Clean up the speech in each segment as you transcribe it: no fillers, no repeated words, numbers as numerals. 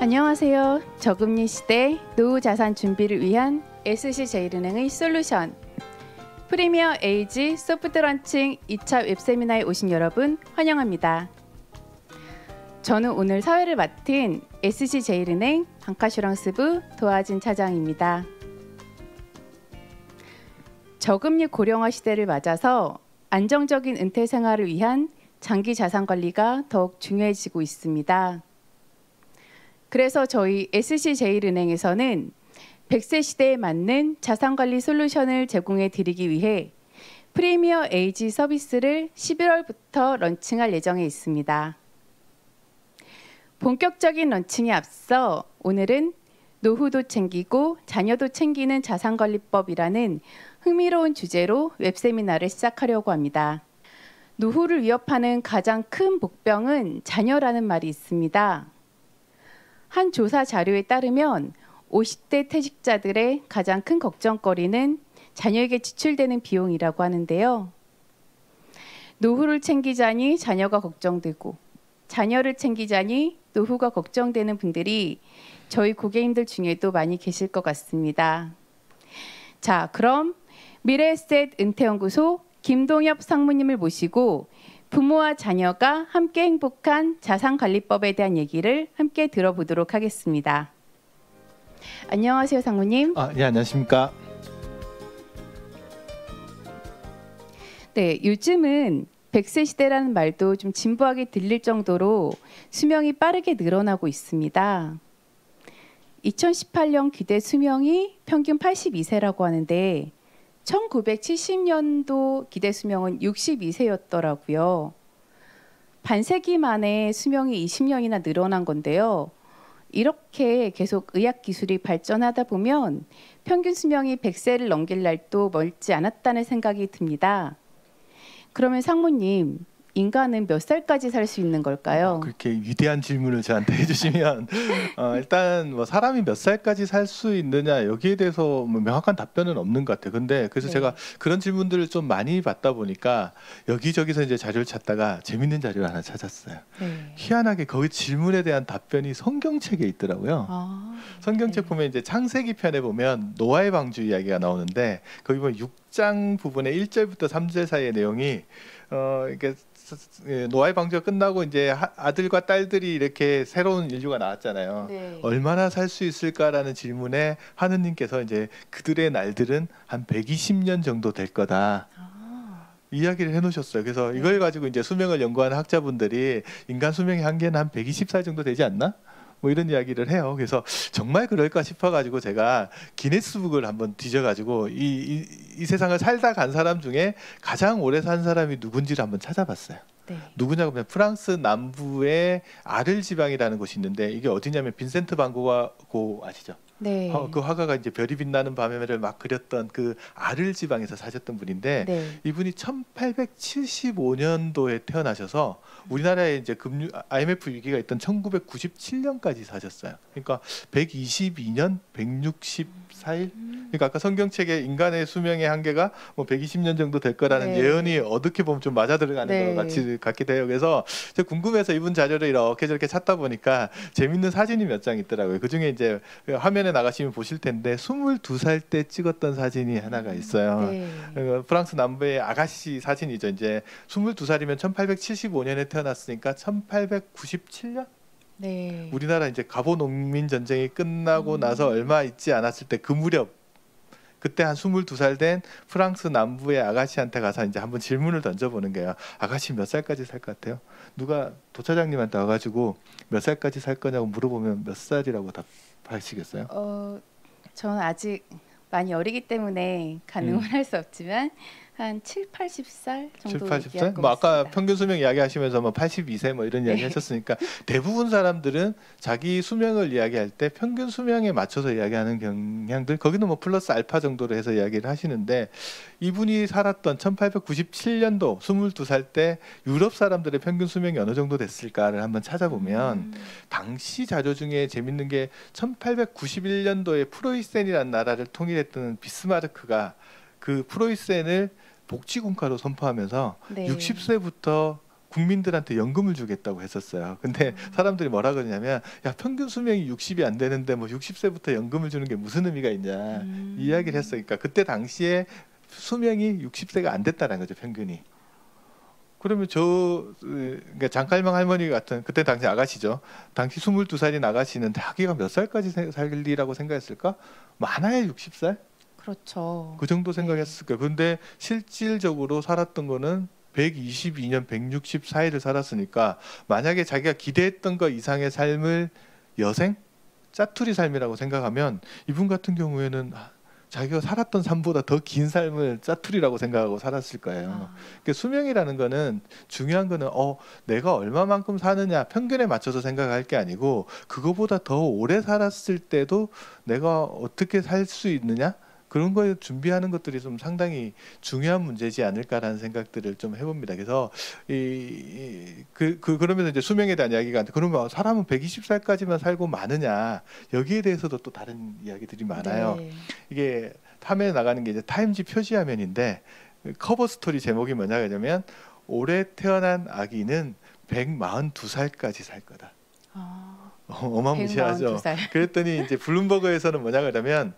안녕하세요. 저금리 시대 노후 자산 준비를 위한 SC제일은행의 솔루션 프리미어 에이지 소프트 런칭 2차 웹세미나에 오신 여러분 환영합니다. 저는 오늘 사회를 맡은 SC제일은행 방카슈랑스부 도하진 차장입니다. 저금리 고령화 시대를 맞아서 안정적인 은퇴 생활을 위한 장기 자산 관리가 더욱 중요해지고 있습니다. 그래서 저희 SC제일은행에서는 100세 시대에 맞는 자산관리 솔루션을 제공해 드리기 위해 프리미어 에이지 서비스를 11월부터 런칭할 예정에 있습니다. 본격적인 런칭에 앞서 오늘은 노후도 챙기고 자녀도 챙기는 자산관리법이라는 흥미로운 주제로 웹세미나를 시작하려고 합니다. 노후를 위협하는 가장 큰 복병은 자녀라는 말이 있습니다. 한 조사 자료에 따르면 50대 퇴직자들의 가장 큰 걱정거리는 자녀에게 지출되는 비용이라고 하는데요. 노후를 챙기자니 자녀가 걱정되고 자녀를 챙기자니 노후가 걱정되는 분들이 저희 고객님들 중에도 많이 계실 것 같습니다. 자, 그럼 미래에셋 은퇴연구소 김동엽 상무님을 모시고 부모와 자녀가 함께 행복한 자산관리법에 대한 얘기를 함께 들어보도록 하겠습니다. 안녕하세요, 상무님. 예, 안녕하십니까. 네, 요즘은 100세 시대라는 말도 좀 진부하게 들릴 정도로 수명이 빠르게 늘어나고 있습니다. 2018년 기대 수명이 평균 82세라고 하는데 1970년도 기대 수명은 62세였더라고요. 반세기 만에 수명이 20년이나 늘어난 건데요. 이렇게 계속 의학 기술이 발전하다 보면 평균 수명이 100세를 넘길 날도 멀지 않았다는 생각이 듭니다. 그러면 상무님, 인간은 몇 살까지 살 수 있는 걸까요? 그렇게 위대한 질문을 저한테 해주시면 일단 뭐 사람이 몇 살까지 살 수 있느냐 여기에 대해서 뭐 명확한 답변은 없는 것 같아요. 근데 그래서 네. 제가 그런 질문들을 좀 많이 받다 보니까 여기저기서 이제 자료를 찾다가 재밌는 자료를 하나 찾았어요. 네. 희한하게 거기 질문에 대한 답변이 성경책에 있더라고요. 성경책 네. 보면 이제 창세기 편에 보면 노아의 방주 이야기가 나오는데 거기 보면 6장 부분의 1절부터 3절 사이의 내용이 이렇게 노아의 방주가 끝나고 이제 아들과 딸들이 이렇게 새로운 인류가 나왔잖아요. 네. 얼마나 살 수 있을까라는 질문에 하느님께서 이제 그들의 날들은 한 120년 정도 될 거다. 이야기를 해놓으셨어요. 그래서 이걸 가지고 이제 수명을 연구하는 학자분들이 인간 수명의 한계는 한 120살 정도 되지 않나? 뭐 이런 이야기를 해요. 그래서 정말 그럴까 싶어가지고 제가 기네스북을 한번 뒤져가지고 이 세상을 살다 간 사람 중에 가장 오래 산 사람이 누군지를 한번 찾아봤어요. 네. 누구냐고 하면 프랑스 남부의 아를 지방이라는 곳이 있는데 이게 어디냐면 빈센트 반 고흐 아시죠? 네. 그 화가가 이제 별이 빛나는 밤에를 막 그렸던 그 아를 지방에서 사셨던 분인데 네. 이분이 1875년도에 태어나셔서 우리나라에 이제 IMF 위기가 있던 1997년까지 사셨어요. 그러니까 122년 164일. 그러니까 아까 성경책에 인간의 수명의 한계가 뭐 120년 정도 될 거라는 네. 예언이 어떻게 보면 좀 맞아 들어가는 네. 것 같기도 해요. 그래서 제가 궁금해서 이분 자료를 이렇게 저렇게 찾다 보니까 재밌는 사진이 몇 장 있더라고요. 그 중에 이제 화면에 나가시면 보실 텐데 22살 때 찍었던 사진이 하나가 있어요. 네. 프랑스 남부의 아가씨 사진이죠. 이제 22살이면 1875년에 태어났으니까 1897년? 네. 우리나라 이제 갑오 농민 전쟁이 끝나고 나서 얼마 있지 않았을 때 그 무렵 그때 한 22살 된 프랑스 남부의 아가씨한테 가서 이제 한번 질문을 던져보는 거예요. 아가씨 몇 살까지 살 것 같아요? 누가 도차장님한테 와가지고 몇 살까지 살 거냐고 물어보면 몇 살이라고 답하시겠어요? 저는 아직 많이 어리기 때문에 가늠을 할 수 없지만 한 7, 80살 정도 7, 얘기할 80살? 것 뭐 아까 같습니다. 평균 수명 이야기하시면서 뭐 82세 뭐 이런 이야기 하셨으니까 대부분 사람들은 자기 수명을 이야기할 때 평균 수명에 맞춰서 이야기하는 경향들 거기는 뭐 플러스 알파 정도로 해서 이야기를 하시는데 이분이 살았던 1897년도 22살 때 유럽 사람들의 평균 수명이 어느 정도 됐을까를 한번 찾아보면 당시 자료 중에 재밌는 게 1891년도에 프로이센이라는 나라를 통일했던 비스마르크가 그 프로이센을 복지국가로 선포하면서 네. 60세부터 국민들한테 연금을 주겠다고 했었어요. 근데 사람들이 뭐라 그러냐면 야 평균 수명이 60이 안 되는데 뭐 60세부터 연금을 주는 게 무슨 의미가 있냐 이야기를 했으니까 그때 당시에 수명이 60세가 안 됐다는 거죠 평균이. 그러면 그러니까 장칼명 할머니 같은 그때 당시 아가씨죠. 당시 22살인 아가씨는 자기가 몇 살까지 살리라고 생각했을까? 많아야 60살? 그렇죠. 그 정도 생각했을 거예요. 근데 실질적으로 살았던 거는 122년 164일을 살았으니까 만약에 자기가 기대했던 것 이상의 삶을 여생? 짜투리 삶이라고 생각하면 이분 같은 경우에는 자기가 살았던 삶보다 더 긴 삶을 짜투리라고 생각하고 살았을 거예요. 그러니까 수명이라는 거는 중요한 거는 내가 얼마만큼 사느냐 평균에 맞춰서 생각할 게 아니고 그거보다 더 오래 살았을 때도 내가 어떻게 살 수 있느냐 그런 거에 준비하는 것들이 좀 상당히 중요한 문제지 않을까라는 생각들을 좀 해봅니다. 그래서 그러면서 이제 수명에 대한 이야기가 그러면 사람은 120살까지만 살고 마느냐 여기에 대해서도 또 다른 이야기들이 많아요. 네. 이게 화면에 나가는 게 이제 타임지 표시 화면인데 커버 스토리 제목이 뭐냐면 올해 태어난 아기는 142살까지 살 거다. 어마무시하죠. 142살. 그랬더니 이제 블룸버그에서는 뭐냐 그러면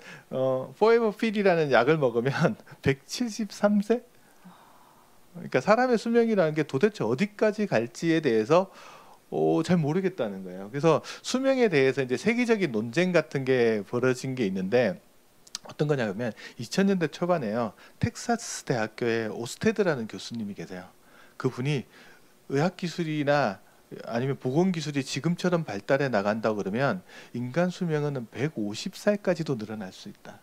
포에버 필이라는 약을 먹으면 173세? 그러니까 사람의 수명이라는 게 도대체 어디까지 갈지에 대해서 잘 모르겠다는 거예요. 그래서 수명에 대해서 이제 세계적인 논쟁 같은 게 벌어진 게 있는데 어떤 거냐면 2000년대 초반에요. 텍사스 대학교에 오스테드라는 교수님이 계세요. 그분이 의학기술이나 아니면 보건기술이 지금처럼 발달해 나간다고 그러면 인간 수명은 150살까지도 늘어날 수 있다.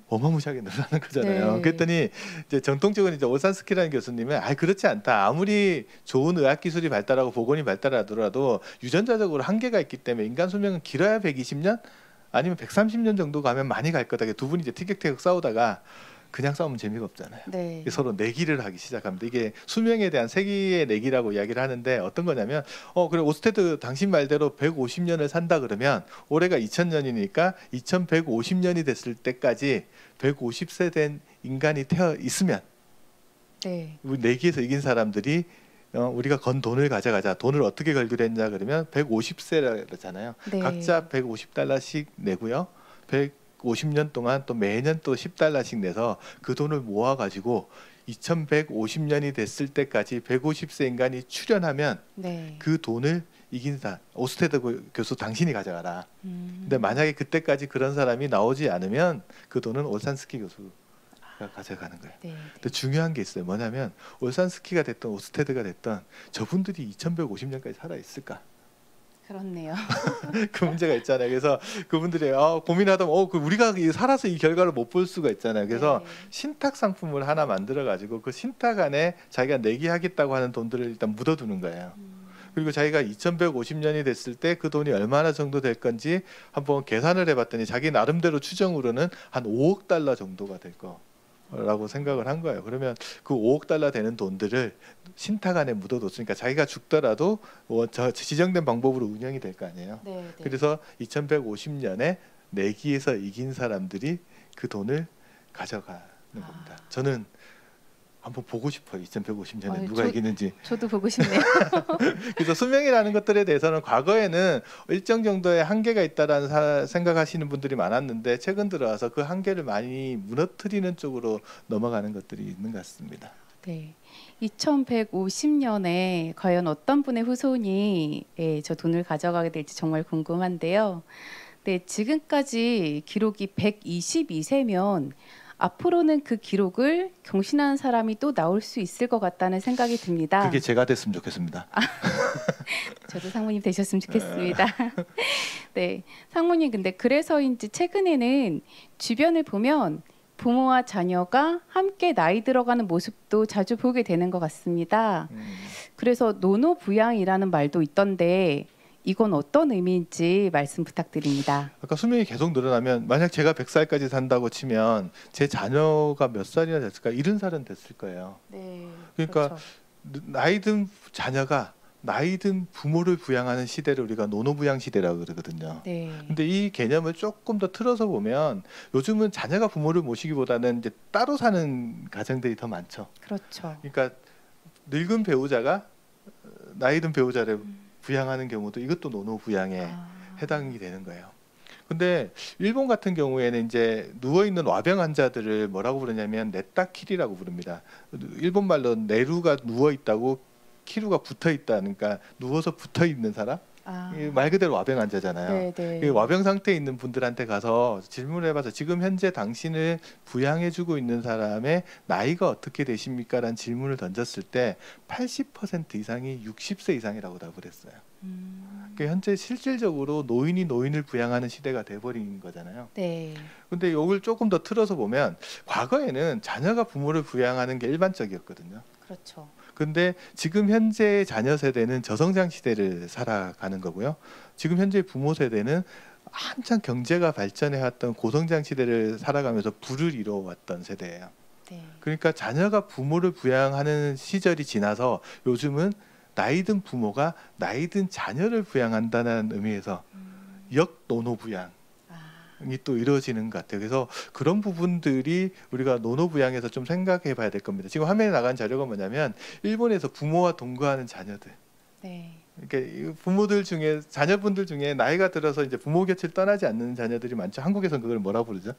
어마무시하게 늘어나는 거잖아요. 네. 그랬더니 이제 전통적으로 이제 올산스키라는 교수님은 그렇지 않다. 아무리 좋은 의학기술이 발달하고 보건이 발달하더라도 유전자적으로 한계가 있기 때문에 인간 수명은 길어야 120년 아니면 130년 정도 가면 많이 갈 거다. 두 분이 이제 티격태격 싸우다가 그냥 싸우면 재미가 없잖아요. 네. 서로 내기를 하기 시작합니다. 이게 수명에 대한 세기의 내기라고 이야기를 하는데 어떤 거냐면 그래 오스테드 당신 말대로 150년을 산다 그러면 올해가 2000년이니까 2150년이 됐을 때까지 150세 된 인간이 태어 있으면 네. 내기에서 이긴 사람들이 우리가 건 돈을 가져가자. 돈을 어떻게 걸기로 했냐 그러면 150세라 그러잖아요. 네. 각자 150달러씩 내고요. 150년 동안 또 매년 또 10달러씩 내서 그 돈을 모아가지고 2150년이 됐을 때까지 150세 인간이 출연하면 네. 그 돈을 이긴 오스테드 교수 당신이 가져가라. 근데 만약에 그때까지 그런 사람이 나오지 않으면 그 돈은 올산스키 교수가 가져가는 거예요. 네. 근데 중요한 게 있어요. 뭐냐면 올산스키가 됐던 오스테드가 됐던 저분들이 2150년까지 살아 있을까? 그렇네요. 그 문제가 있잖아요. 그래서 그분들이 고민하다면 우리가 살아서 이 결과를 못 볼 수가 있잖아요. 그래서 네. 신탁 상품을 하나 만들어 가지고 그 신탁 안에 자기가 내기 하겠다고 하는 돈들을 일단 묻어두는 거예요. 그리고 자기가 2150년이 됐을 때 그 돈이 얼마나 정도 될 건지 한번 계산을 해봤더니 자기 나름대로 추정으로는 한 5억 달러 정도가 될 거라고 생각을 한 거예요. 그러면 그 5억 달러 되는 돈들을 신탁 안에 묻어뒀으니까 자기가 죽더라도 지정된 방법으로 운영이 될 거 아니에요. 네. 네. 그래서 2150년에 내기에서 이긴 사람들이 그 돈을 가져가는 겁니다. 저는 한번 보고 싶어요. 2150년에 누가 이기는지. 저도 보고 싶네요. 그래서 수명이라는 것들에 대해서는 과거에는 일정 정도의 한계가 있다라는 생각하시는 분들이 많았는데 최근 들어와서 그 한계를 많이 무너뜨리는 쪽으로 넘어가는 것들이 있는 것 같습니다. 네. 2150년에 과연 어떤 분의 후손이 저 돈을 가져가게 될지 정말 궁금한데요. 네, 지금까지 기록이 122세면 앞으로는 그 기록을 경신하는 사람이 또 나올 수 있을 것 같다는 생각이 듭니다. 그게 제가 됐으면 좋겠습니다. 저도 상무님 되셨으면 좋겠습니다. 네, 상무님 근데 그래서인지 최근에는 주변을 보면 부모와 자녀가 함께 나이 들어가는 모습도 자주 보게 되는 것 같습니다. 그래서 노노부양이라는 말도 있던데 이건 어떤 의미인지 말씀 부탁드립니다. 아까 수명이 계속 늘어나면 만약 제가 100살까지 산다고 치면 제 자녀가 몇 살이나 됐을까? 70살은 됐을 거예요. 네. 그러니까 그렇죠. 나이 든 자녀가 나이 든 부모를 부양하는 시대를 우리가 노노부양 시대라고 그러거든요. 네. 근데 이 개념을 조금 더 틀어서 보면 요즘은 자녀가 부모를 모시기보다는 이제 따로 사는 가정들이 더 많죠. 그렇죠. 그러니까 늙은 배우자가 나이 든 배우자를 부양하는 경우도 이것도 노노부양에 해당이 되는 거예요. 근데 일본 같은 경우에는 이제 누워 있는 와병 환자들을 뭐라고 부르냐면 네타키리라고 부릅니다. 일본 말로 네루가 누워 있다고 키루가 붙어 있다. 그러니까 누워서 붙어 있는 사람. 말 그대로 와병 환자잖아요. 네네. 와병 상태에 있는 분들한테 가서 질문을 해봐서 지금 현재 당신을 부양해주고 있는 사람의 나이가 어떻게 되십니까? 라는 질문을 던졌을 때 80% 이상이 60세 이상이라고 답을 했어요. 그러니까 현재 실질적으로 노인이 노인을 부양하는 시대가 돼버린 거잖아요. 네. 근데 이걸 조금 더 틀어서 보면 과거에는 자녀가 부모를 부양하는 게 일반적이었거든요. 그렇죠. 근데 지금 현재 자녀 세대는 저성장 시대를 살아가는 거고요. 지금 현재 부모 세대는 한창 경제가 발전해 왔던 고성장 시대를 살아가면서 부를 이뤄왔던 세대예요. 네. 그러니까 자녀가 부모를 부양하는 시절이 지나서 요즘은 나이 든 부모가 나이 든 자녀를 부양한다는 의미에서 역노노 부양 이 또 이루어지는 것 같아요. 그래서 그런 부분들이 우리가 노노부양에서 좀 생각해 봐야 될 겁니다. 지금 화면에 나간 자료가 뭐냐면 일본에서 부모와 동거하는 자녀들. 네. 그러니까 부모들 중에 자녀분들 중에 나이가 들어서 이제 부모 곁을 떠나지 않는 자녀들이 많죠. 한국에서는 그걸 뭐라고 부르죠?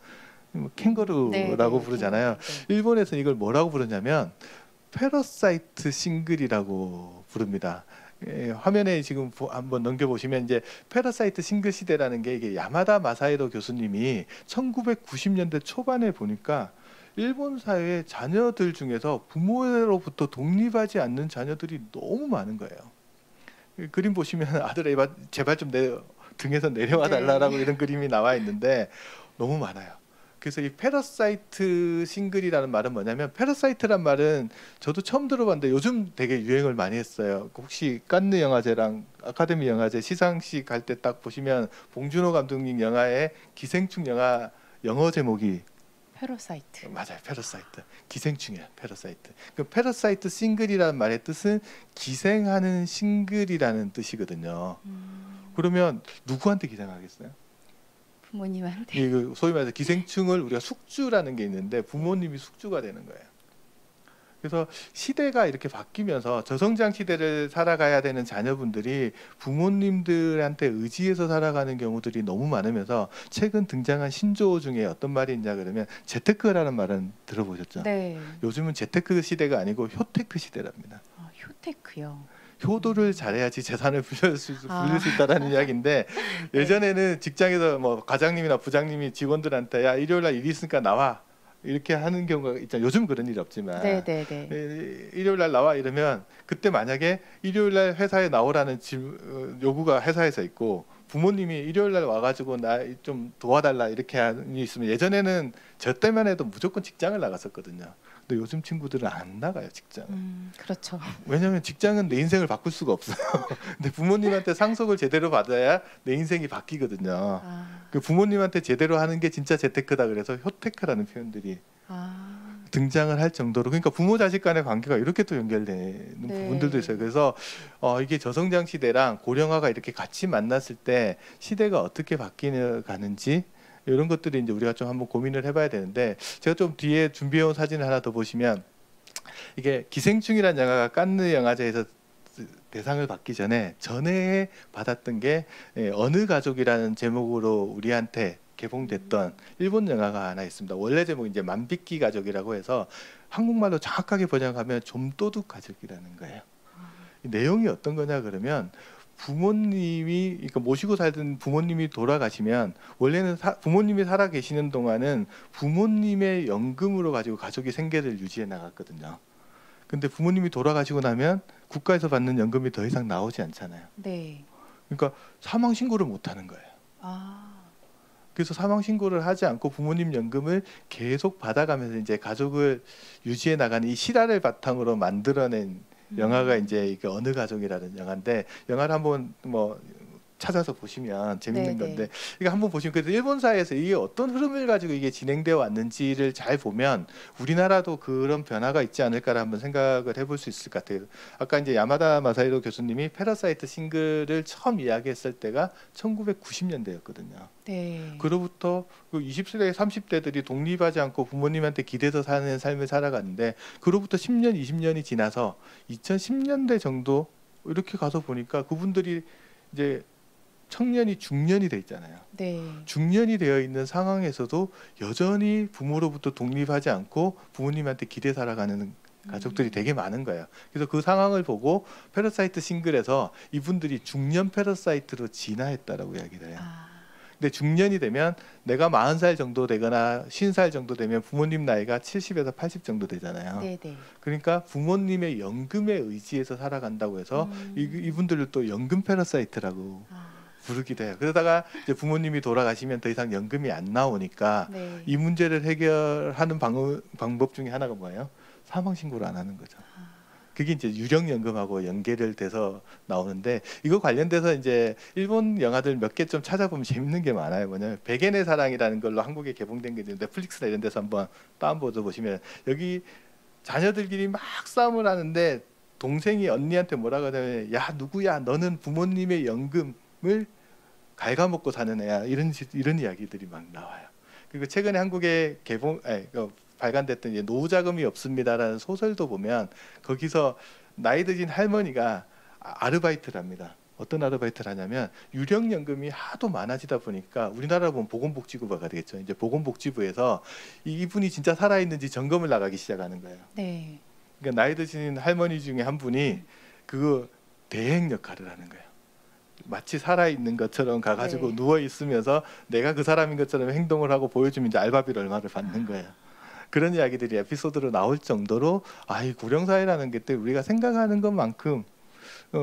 캥거루라고 네, 부르잖아요. 네. 일본에서는 이걸 뭐라고 부르냐면 패러사이트 싱글이라고 부릅니다. 화면에 지금 한번 넘겨보시면 이제 패러사이트 싱글 시대라는 게 이게 야마다 마사히로 교수님이 1990년대 초반에 보니까 일본 사회의 자녀들 중에서 부모로부터 독립하지 않는 자녀들이 너무 많은 거예요. 그림 보시면 아들 제발 좀 내 등에서 내려와 달라라고 이런 그림이 나와 있는데 너무 많아요. 그래서 이 패러사이트 싱글이라는 말은 뭐냐면 패러사이트란 말은 저도 처음 들어봤는데 요즘 되게 유행을 많이 했어요. 혹시 칸느 영화제랑 아카데미 영화제 시상식 할 때 딱 보시면 봉준호 감독님 영화의 기생충 영화 영어 제목이 패러사이트. 맞아요. 패러사이트. 기생충이야. 패러사이트. 그 패러사이트 싱글이라는 말의 뜻은 기생하는 싱글이라는 뜻이거든요. 그러면 누구한테 기생하겠어요? 부모님한테. 그 소위 말해서 기생충을 우리가 숙주라는 게 있는데 부모님이 숙주가 되는 거예요. 그래서 시대가 이렇게 바뀌면서 저성장 시대를 살아가야 되는 자녀분들이 부모님들한테 의지해서 살아가는 경우들이 너무 많으면서 최근 등장한 신조어 중에 어떤 말이 있냐 그러면 재테크라는 말은 들어보셨죠? 네. 요즘은 재테크 시대가 아니고 효테크 시대랍니다. 효테크요. 효도를 잘해야지 재산을 불릴 수 있다라는 이야기인데 예전에는 직장에서 뭐 과장님이나 부장님이 직원들한테 야 일요일날 일이 있으니까 나와 이렇게 하는 경우가 있잖아요. 요즘 그런 일이 없지만 일요일날 나와 이러면 그때 만약에 일요일날 회사에 나오라는 요구가 회사에서 있고 부모님이 일요일날 와가지고 나 좀 도와달라 이렇게 하는 게 있으면 예전에는 저 때만 해도 무조건 직장을 나갔었거든요. 근데 요즘 친구들은 안 나가요 직장. 그렇죠. 왜냐하면 직장은 내 인생을 바꿀 수가 없어요. 근데 부모님한테 상속을 제대로 받아야 내 인생이 바뀌거든요. 그 부모님한테 제대로 하는 게 진짜 재테크다 그래서 효테크라는 표현들이 등장을 할 정도로 그러니까 부모 자식 간의 관계가 이렇게 또 연결되는 부분들도 있어요. 그래서 이게 저성장 시대랑 고령화가 이렇게 같이 만났을 때 시대가 어떻게 바뀌어 가는지 이런 것들이 이제 우리가 좀 한번 고민을 해봐야 되는데 제가 좀 뒤에 준비해온 사진을 하나 더 보시면 이게 기생충이라는 영화가 칸느 영화제에서 대상을 받기 전에 받았던 게 어느 가족이라는 제목으로 우리한테 개봉됐던 일본 영화가 하나 있습니다. 원래 제목이 이제 만비키 가족이라고 해서 한국말로 정확하게 번역하면 좀도둑 가족이라는 거예요. 이 내용이 어떤 거냐 그러면 부모님이 그러니까 모시고 살던 부모님이 돌아가시면 원래는 부모님이 살아 계시는 동안은 부모님의 연금으로 가지고 가족이 생계를 유지해 나갔거든요. 근데 부모님이 돌아가시고 나면 국가에서 받는 연금이 더 이상 나오지 않잖아요. 네. 그러니까 사망 신고를 못 하는 거예요. 그래서 사망 신고를 하지 않고 부모님 연금을 계속 받아가면서 이제 가족을 유지해 나가는 이 실화를 바탕으로 만들어낸 영화가 이제 이게 어느 가족이라는 영화인데 영화를 한번 뭐 찾아서 보시면 재밌는 네네. 건데 이거 한번 보시면 그래서 일본 사회에서 이게 어떤 흐름을 가지고 이게 진행되어 왔는지를 잘 보면 우리나라도 그런 변화가 있지 않을까를 한번 생각을 해볼 수 있을 것 같아요. 아까 이제 야마다 마사히로 교수님이 패러사이트 싱글을 처음 이야기했을 때가 1990년대였거든요. 네. 그로부터 그 20대, 30대들이 독립하지 않고 부모님한테 기대서 사는 삶을 살아갔는데 그로부터 10년, 20년이 지나서 2010년대 정도 이렇게 가서 보니까 그분들이 이제 청년이 중년이 돼 있잖아요. 네. 중년이 되어 있는 상황에서도 여전히 부모로부터 독립하지 않고 부모님한테 기대 살아가는 가족들이 되게 많은 거예요. 그래서 그 상황을 보고 패러사이트 싱글에서 이분들이 중년 패러사이트로 진화했다라고 이야기를 해요. 아, 근데 중년이 되면 내가 40살 정도 되거나 50살 정도 되면 부모님 나이가 70에서 80 정도 되잖아요. 네네. 그러니까 부모님의 연금에 의지해서 살아간다고 해서 이분들을 또 연금 패러사이트라고 아, 부르기도 해요. 그러다가 이제 부모님이 돌아가시면 더 이상 연금이 안 나오니까 네. 이 문제를 해결하는 방법 중에 하나가 뭐예요? 사망 신고를 안 하는 거죠. 그게 이제 유령연금하고 연계를 돼서 나오는데 이거 관련돼서 이제 일본 영화들 몇 개 좀 찾아보면 재밌는 게 많아요. 뭐냐면 백엔의 사랑이라는 걸로 한국에 개봉된 게 있는데 넷플릭스나 이런 데서 한번 다운받아 보시면 여기 자녀들끼리 막 싸움을 하는데 동생이 언니한테 뭐라고 하냐면 야 누구야 너는 부모님의 연금을 갉아먹고 사는 애야 이런 이야기들이 막 나와요. 그리고 최근에 한국에 발간됐던 이제 노후자금이 없습니다라는 소설도 보면 거기서 나이 드신 할머니가 아르바이트를 합니다. 어떤 아르바이트를 하냐면 유령연금이 하도 많아지다 보니까 우리나라 보면 보건복지부가 되겠죠. 이제 보건복지부에서 이분이 진짜 살아있는지 점검을 나가기 시작하는 거예요. 네. 그러니까 나이 드신 할머니 중에 한 분이 그거 대행 역할을 하는 거예요. 마치 살아있는 것처럼 가가지고 네. 누워 있으면서 내가 그 사람인 것처럼 행동을 하고 보여주면 이제 알바비를 얼마를 받는 거예요. 그런 이야기들이 에피소드로 나올 정도로 이 고령사회라는 게 또 우리가 생각하는 것만큼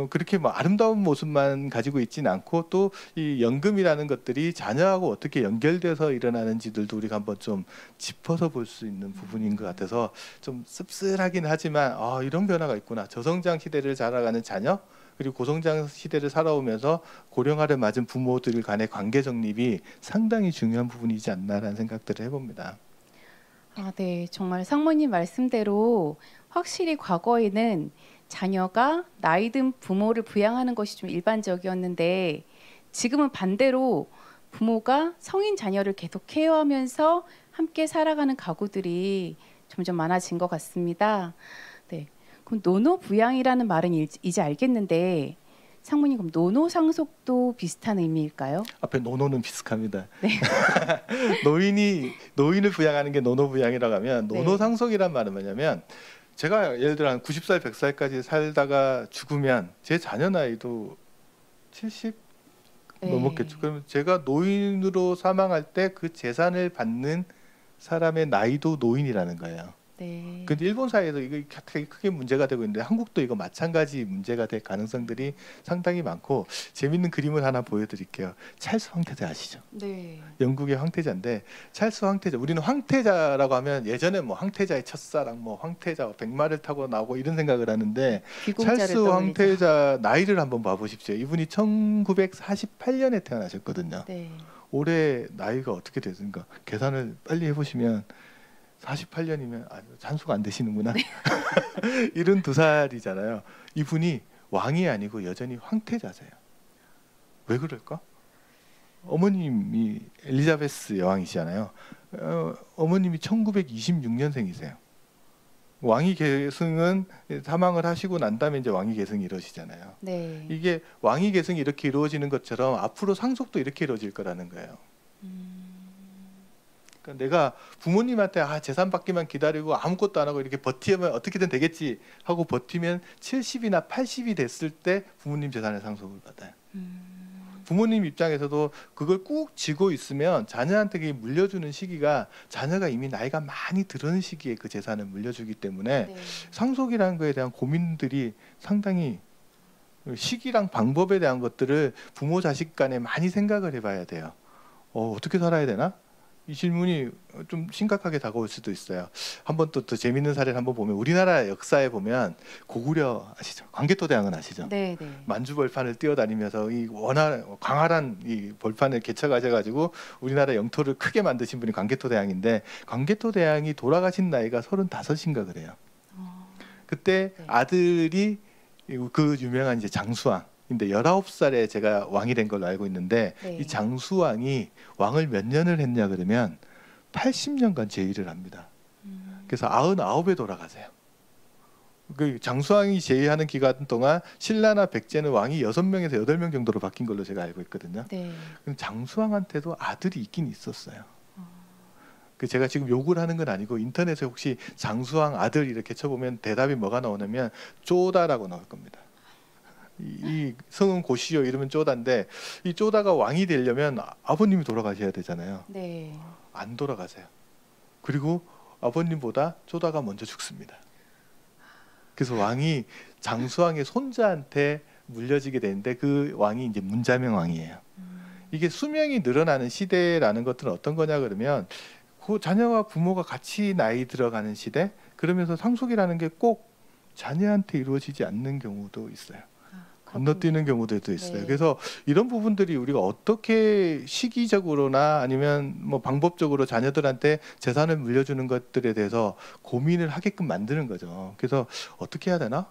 그렇게 뭐 아름다운 모습만 가지고 있지는 않고 또 이 연금이라는 것들이 자녀하고 어떻게 연결돼서 일어나는지들도 우리가 한번 좀 짚어서 볼 수 있는 부분인 것 같아서 좀 씁쓸하긴 하지만 이런 변화가 있구나. 저성장 시대를 살아가는 자녀 그리고 고성장 시대를 살아오면서 고령화를 맞은 부모들 간의 관계 정립이 상당히 중요한 부분이지 않나라는 생각들을 해봅니다. 아, 네. 정말 상무님 말씀대로 확실히 과거에는 자녀가 나이 든 부모를 부양하는 것이 좀 일반적이었는데 지금은 반대로 부모가 성인 자녀를 계속 케어하면서 함께 살아가는 가구들이 점점 많아진 것 같습니다. 네. 그럼 노노 부양이라는 말은 이제 알겠는데 상무님 그럼 노노 상속도 비슷한 의미일까요? 앞에 노노는 비슷합니다. 네. 노인을 부양하는 게 노노 부양이라고 하면 노노 네. 상속이란 말은 뭐냐면 제가 예를 들어 한 90살, 100살까지 살다가 죽으면 제 자녀 나이도 70 네. 넘었겠죠. 그러면 제가 노인으로 사망할 때 그 재산을 받는 사람의 나이도 노인이라는 거예요. 네. 근데 일본 사회에서 이거 되게 크게 문제가 되고 있는데 한국도 이거 마찬가지 문제가 될 가능성들이 상당히 많고 재밌는 그림을 하나 보여드릴게요. 찰스 황태자 아시죠? 네. 영국의 황태자인데 찰스 황태자 우리는 황태자라고 하면 예전에 뭐 황태자의 첫사랑 뭐 황태자 백마를 타고 나오고 이런 생각을 하는데 귀공자를 찰스 떠올리죠. 황태자 나이를 한번 봐보십시오. 이분이 1948년에 태어나셨거든요. 네. 올해 나이가 어떻게 되는가 계산을 빨리 해보시면 48년이면 산수가 안 되시는구나. 72살이잖아요. 이분이 왕이 아니고 여전히 황태자세요. 왜 그럴까? 어머님이 엘리자베스 여왕이시잖아요. 어머님이 1926년생이세요. 왕위 계승은 사망을 하시고 난 다음에 이제 왕위 계승이 이루어지잖아요. 네. 이게 왕위 계승이 이렇게 이루어지는 것처럼 앞으로 상속도 이렇게 이루어질 거라는 거예요. 그러니까 내가 부모님한테 재산 받기만 기다리고 아무것도 안 하고 이렇게 버티면 어떻게든 되겠지 하고 버티면 70이나 80이 됐을 때 부모님 재산의 상속을 받아요. 부모님 입장에서도 그걸 꾹 쥐고 있으면 자녀한테 그게 물려주는 시기가 자녀가 이미 나이가 많이 들은 시기에 그 재산을 물려주기 때문에 네. 상속이라는 거에 대한 고민들이 상당히 시기랑 방법에 대한 것들을 부모 자식 간에 많이 생각을 해봐야 돼요. 어떻게 살아야 되나? 이 질문이 좀 심각하게 다가올 수도 있어요. 한번 또 재밌는 사례를 한번 보면 우리나라 역사에 보면 고구려 아시죠? 광개토대왕은 아시죠? 네, 네. 만주 벌판을 뛰어다니면서 이 워낙 광활한 이 벌판을 개척하셔가지고 우리나라 영토를 크게 만드신 분이 광개토대왕인데 광개토대왕이 돌아가신 나이가 35인가 그래요. 그때 네. 아들이 그 유명한 이제 장수왕인데 19살에 제가 왕이 된 걸로 알고 있는데 네. 이 장수왕이 왕을 몇 년을 했냐 그러면 80년간 제위를 합니다. 그래서 99에 돌아가세요. 그 장수왕이 제위하는 기간 동안 신라나 백제는 왕이 6명에서 8명 정도로 바뀐 걸로 제가 알고 있거든요. 네. 그럼 장수왕한테도 아들이 있긴 있었어요. 그 제가 지금 욕을 하는 건 아니고 인터넷에 혹시 장수왕 아들 이렇게 쳐보면 대답이 뭐가 나오냐면 쪼다라고 나올 겁니다. 이 성은 고시요 이러면 쪼다인데 이 쪼다가 왕이 되려면 아버님이 돌아가셔야 되잖아요. 네. 안 돌아가세요. 그리고 아버님보다 쪼다가 먼저 죽습니다. 그래서 왕이 장수왕의 손자한테 물려지게 되는데 그 왕이 이제 문자명 왕이에요. 이게 수명이 늘어나는 시대라는 것들은 어떤 거냐 그러면 그 자녀와 부모가 같이 나이 들어가는 시대 그러면서 상속이라는 게 꼭 자녀한테 이루어지지 않는 경우도 있어요. 건너뛰는 경우들도 있어요. 네. 그래서 이런 부분들이 우리가 어떻게 시기적으로나 아니면 뭐 방법적으로 자녀들한테 재산을 물려주는 것들에 대해서 고민을 하게끔 만드는 거죠. 그래서 어떻게 해야 되나?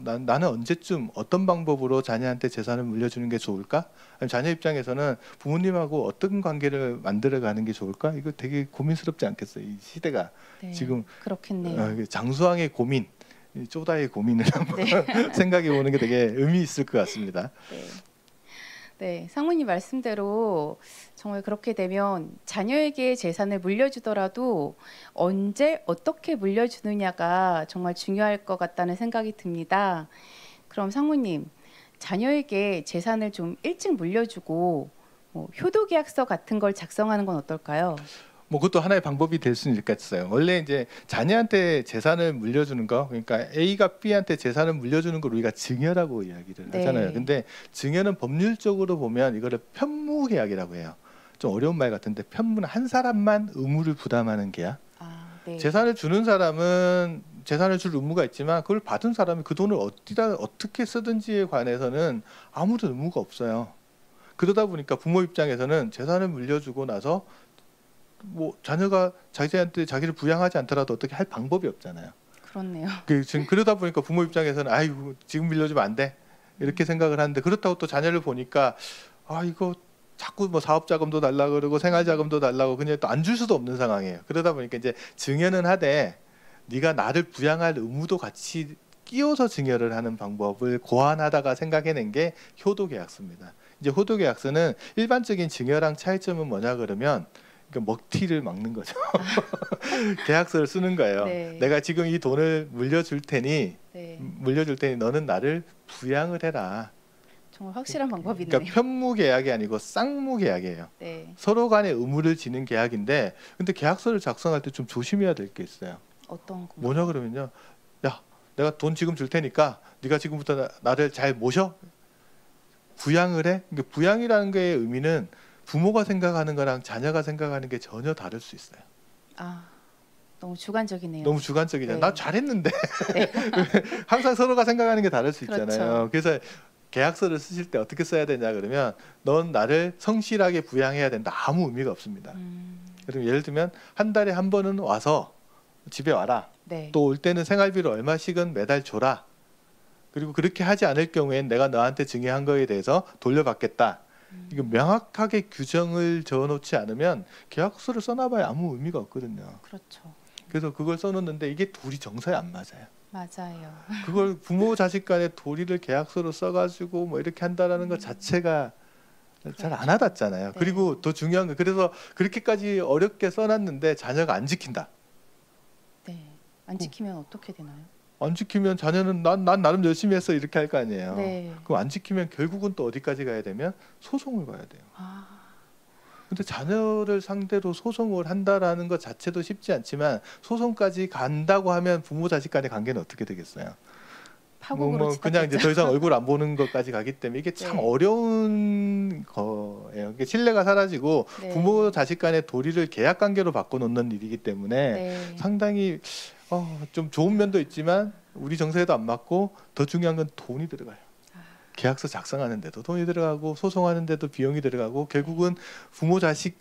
나는 언제쯤 어떤 방법으로 자녀한테 재산을 물려주는 게 좋을까? 아니면 자녀 입장에서는 부모님하고 어떤 관계를 만들어가는 게 좋을까? 이거 되게 고민스럽지 않겠어요? 이 시대가 네. 지금 그렇겠네요. 장수왕의 고민, 이 쪼다의 고민을 한번 네. 생각해 보는 게 되게 의미 있을 것 같습니다. 네. 네, 상무님 말씀대로 정말 그렇게 되면 자녀에게 재산을 물려주더라도 언제 어떻게 물려주느냐가 정말 중요할 것 같다는 생각이 듭니다. 그럼 상무님, 자녀에게 재산을 좀 일찍 물려주고 효도계약서 같은 걸 작성하는 건 어떨까요? 뭐 그것도 하나의 방법이 될 수는 있겠어요. 원래 이제 자녀한테 재산을 물려주는 거, 그러니까 A가 B한테 재산을 물려주는 걸 우리가 증여라고 이야기를 네. 하잖아요. 근데 증여는 법률적으로 보면 이거를 편무계약이라고 해요. 좀 어려운 말 같은데 편무는 한 사람만 의무를 부담하는 계약. 네. 재산을 주는 사람은 재산을 줄 의무가 있지만 그걸 받은 사람이 그 돈을 어디다 어떻게 쓰든지에 관해서는 아무런 의무가 없어요. 그러다 보니까 부모 입장에서는 재산을 물려주고 나서 뭐 자녀가 자기한테 자기를 부양하지 않더라도 어떻게 할 방법이 없잖아요. 그렇네요. 지금 그러다 보니까 부모 입장에서는 아이고 지금 빌려주면 안 돼 이렇게 생각을 하는데 그렇다고 또 자녀를 보니까 아 이거 자꾸 뭐 사업 자금도 달라 그러고 생활 자금도 달라고 그냥 또 안 줄 수도 없는 상황이에요. 그러다 보니까 이제 증여는 하되 네가 나를 부양할 의무도 같이 끼워서 증여를 하는 방법을 고안하다가 생각해낸 게 효도계약서입니다. 이제 효도계약서는 일반적인 증여랑 차이점은 뭐냐 그러면 그러니까 먹튀를 막는 거죠. 계약서를 쓰는 거예요. 네. 내가 지금 이 돈을 물려줄 테니 네. 너는 나를 부양을 해라. 정말 확실한 방법이네요. 그러니까 편무계약이 아니고 쌍무계약이에요. 네. 서로 간에 의무를 지는 계약인데 근데 계약서를 작성할 때 좀 조심해야 될 게 있어요. 어떤 건가요? 뭐냐 그러면요. 야, 내가 돈 지금 줄 테니까 네가 지금부터 나를 잘 모셔. 부양을 해. 그러니까 부양이라는 게 의미는 부모가 생각하는 거랑 자녀가 생각하는 게 전혀 다를 수 있어요. 너무 주관적이네요. 너무 주관적이잖아요. 네. 나 잘했는데 항상 서로가 생각하는 게 다를 수 있잖아요. 그렇죠. 그래서 계약서를 쓰실 때 어떻게 써야 되냐 그러면 넌 나를 성실하게 부양해야 된다. 아무 의미가 없습니다. 그럼 예를 들면 한 달에 한 번은 와서 집에 와라. 네. 또 올 때는 생활비를 얼마씩은 매달 줘라. 그리고 그렇게 하지 않을 경우엔 내가 너한테 증여한 거에 대해서 돌려받겠다. 이거 명확하게 규정을 적어놓지 않으면 계약서를 써놔봐야 아무 의미가 없거든요. 그렇죠. 그래서 그걸 써놓는데 이게 둘이 정서에 안 맞아요. 맞아요. 그걸 부모 자식 간의 도리를 계약서로 써가지고 뭐 이렇게 한다라는 것 자체가 잘 안 와닿잖아요. 네. 그리고 더 중요한 건 그래서 그렇게까지 어렵게 써놨는데 자녀가 안 지킨다. 네. 안 지키면 어떻게 되나요? 안 지키면 자녀는 난 나름 열심히 했어 이렇게 할 거 아니에요. 네. 그럼 안 지키면 결국은 또 어디까지 가야 되면 소송을 가야 돼요. 근데 자녀를 상대로 소송을 한다라는 것 자체도 쉽지 않지만 소송까지 간다고 하면 부모 자식 간의 관계는 어떻게 되겠어요? 파국으로 그냥 이제 치닫겠죠. 더 이상 얼굴 안 보는 것까지 가기 때문에 이게 참 네. 어려운 거예요. 이게 신뢰가 사라지고 네. 부모 자식 간의 도리를 계약 관계로 바꿔놓는 일이기 때문에 네. 상당히 좀 좋은 면도 있지만 우리 정서에도 안 맞고 더 중요한 건 돈이 들어가요. 계약서 작성하는데도 돈이 들어가고 소송하는데도 비용이 들어가고 결국은 부모 자식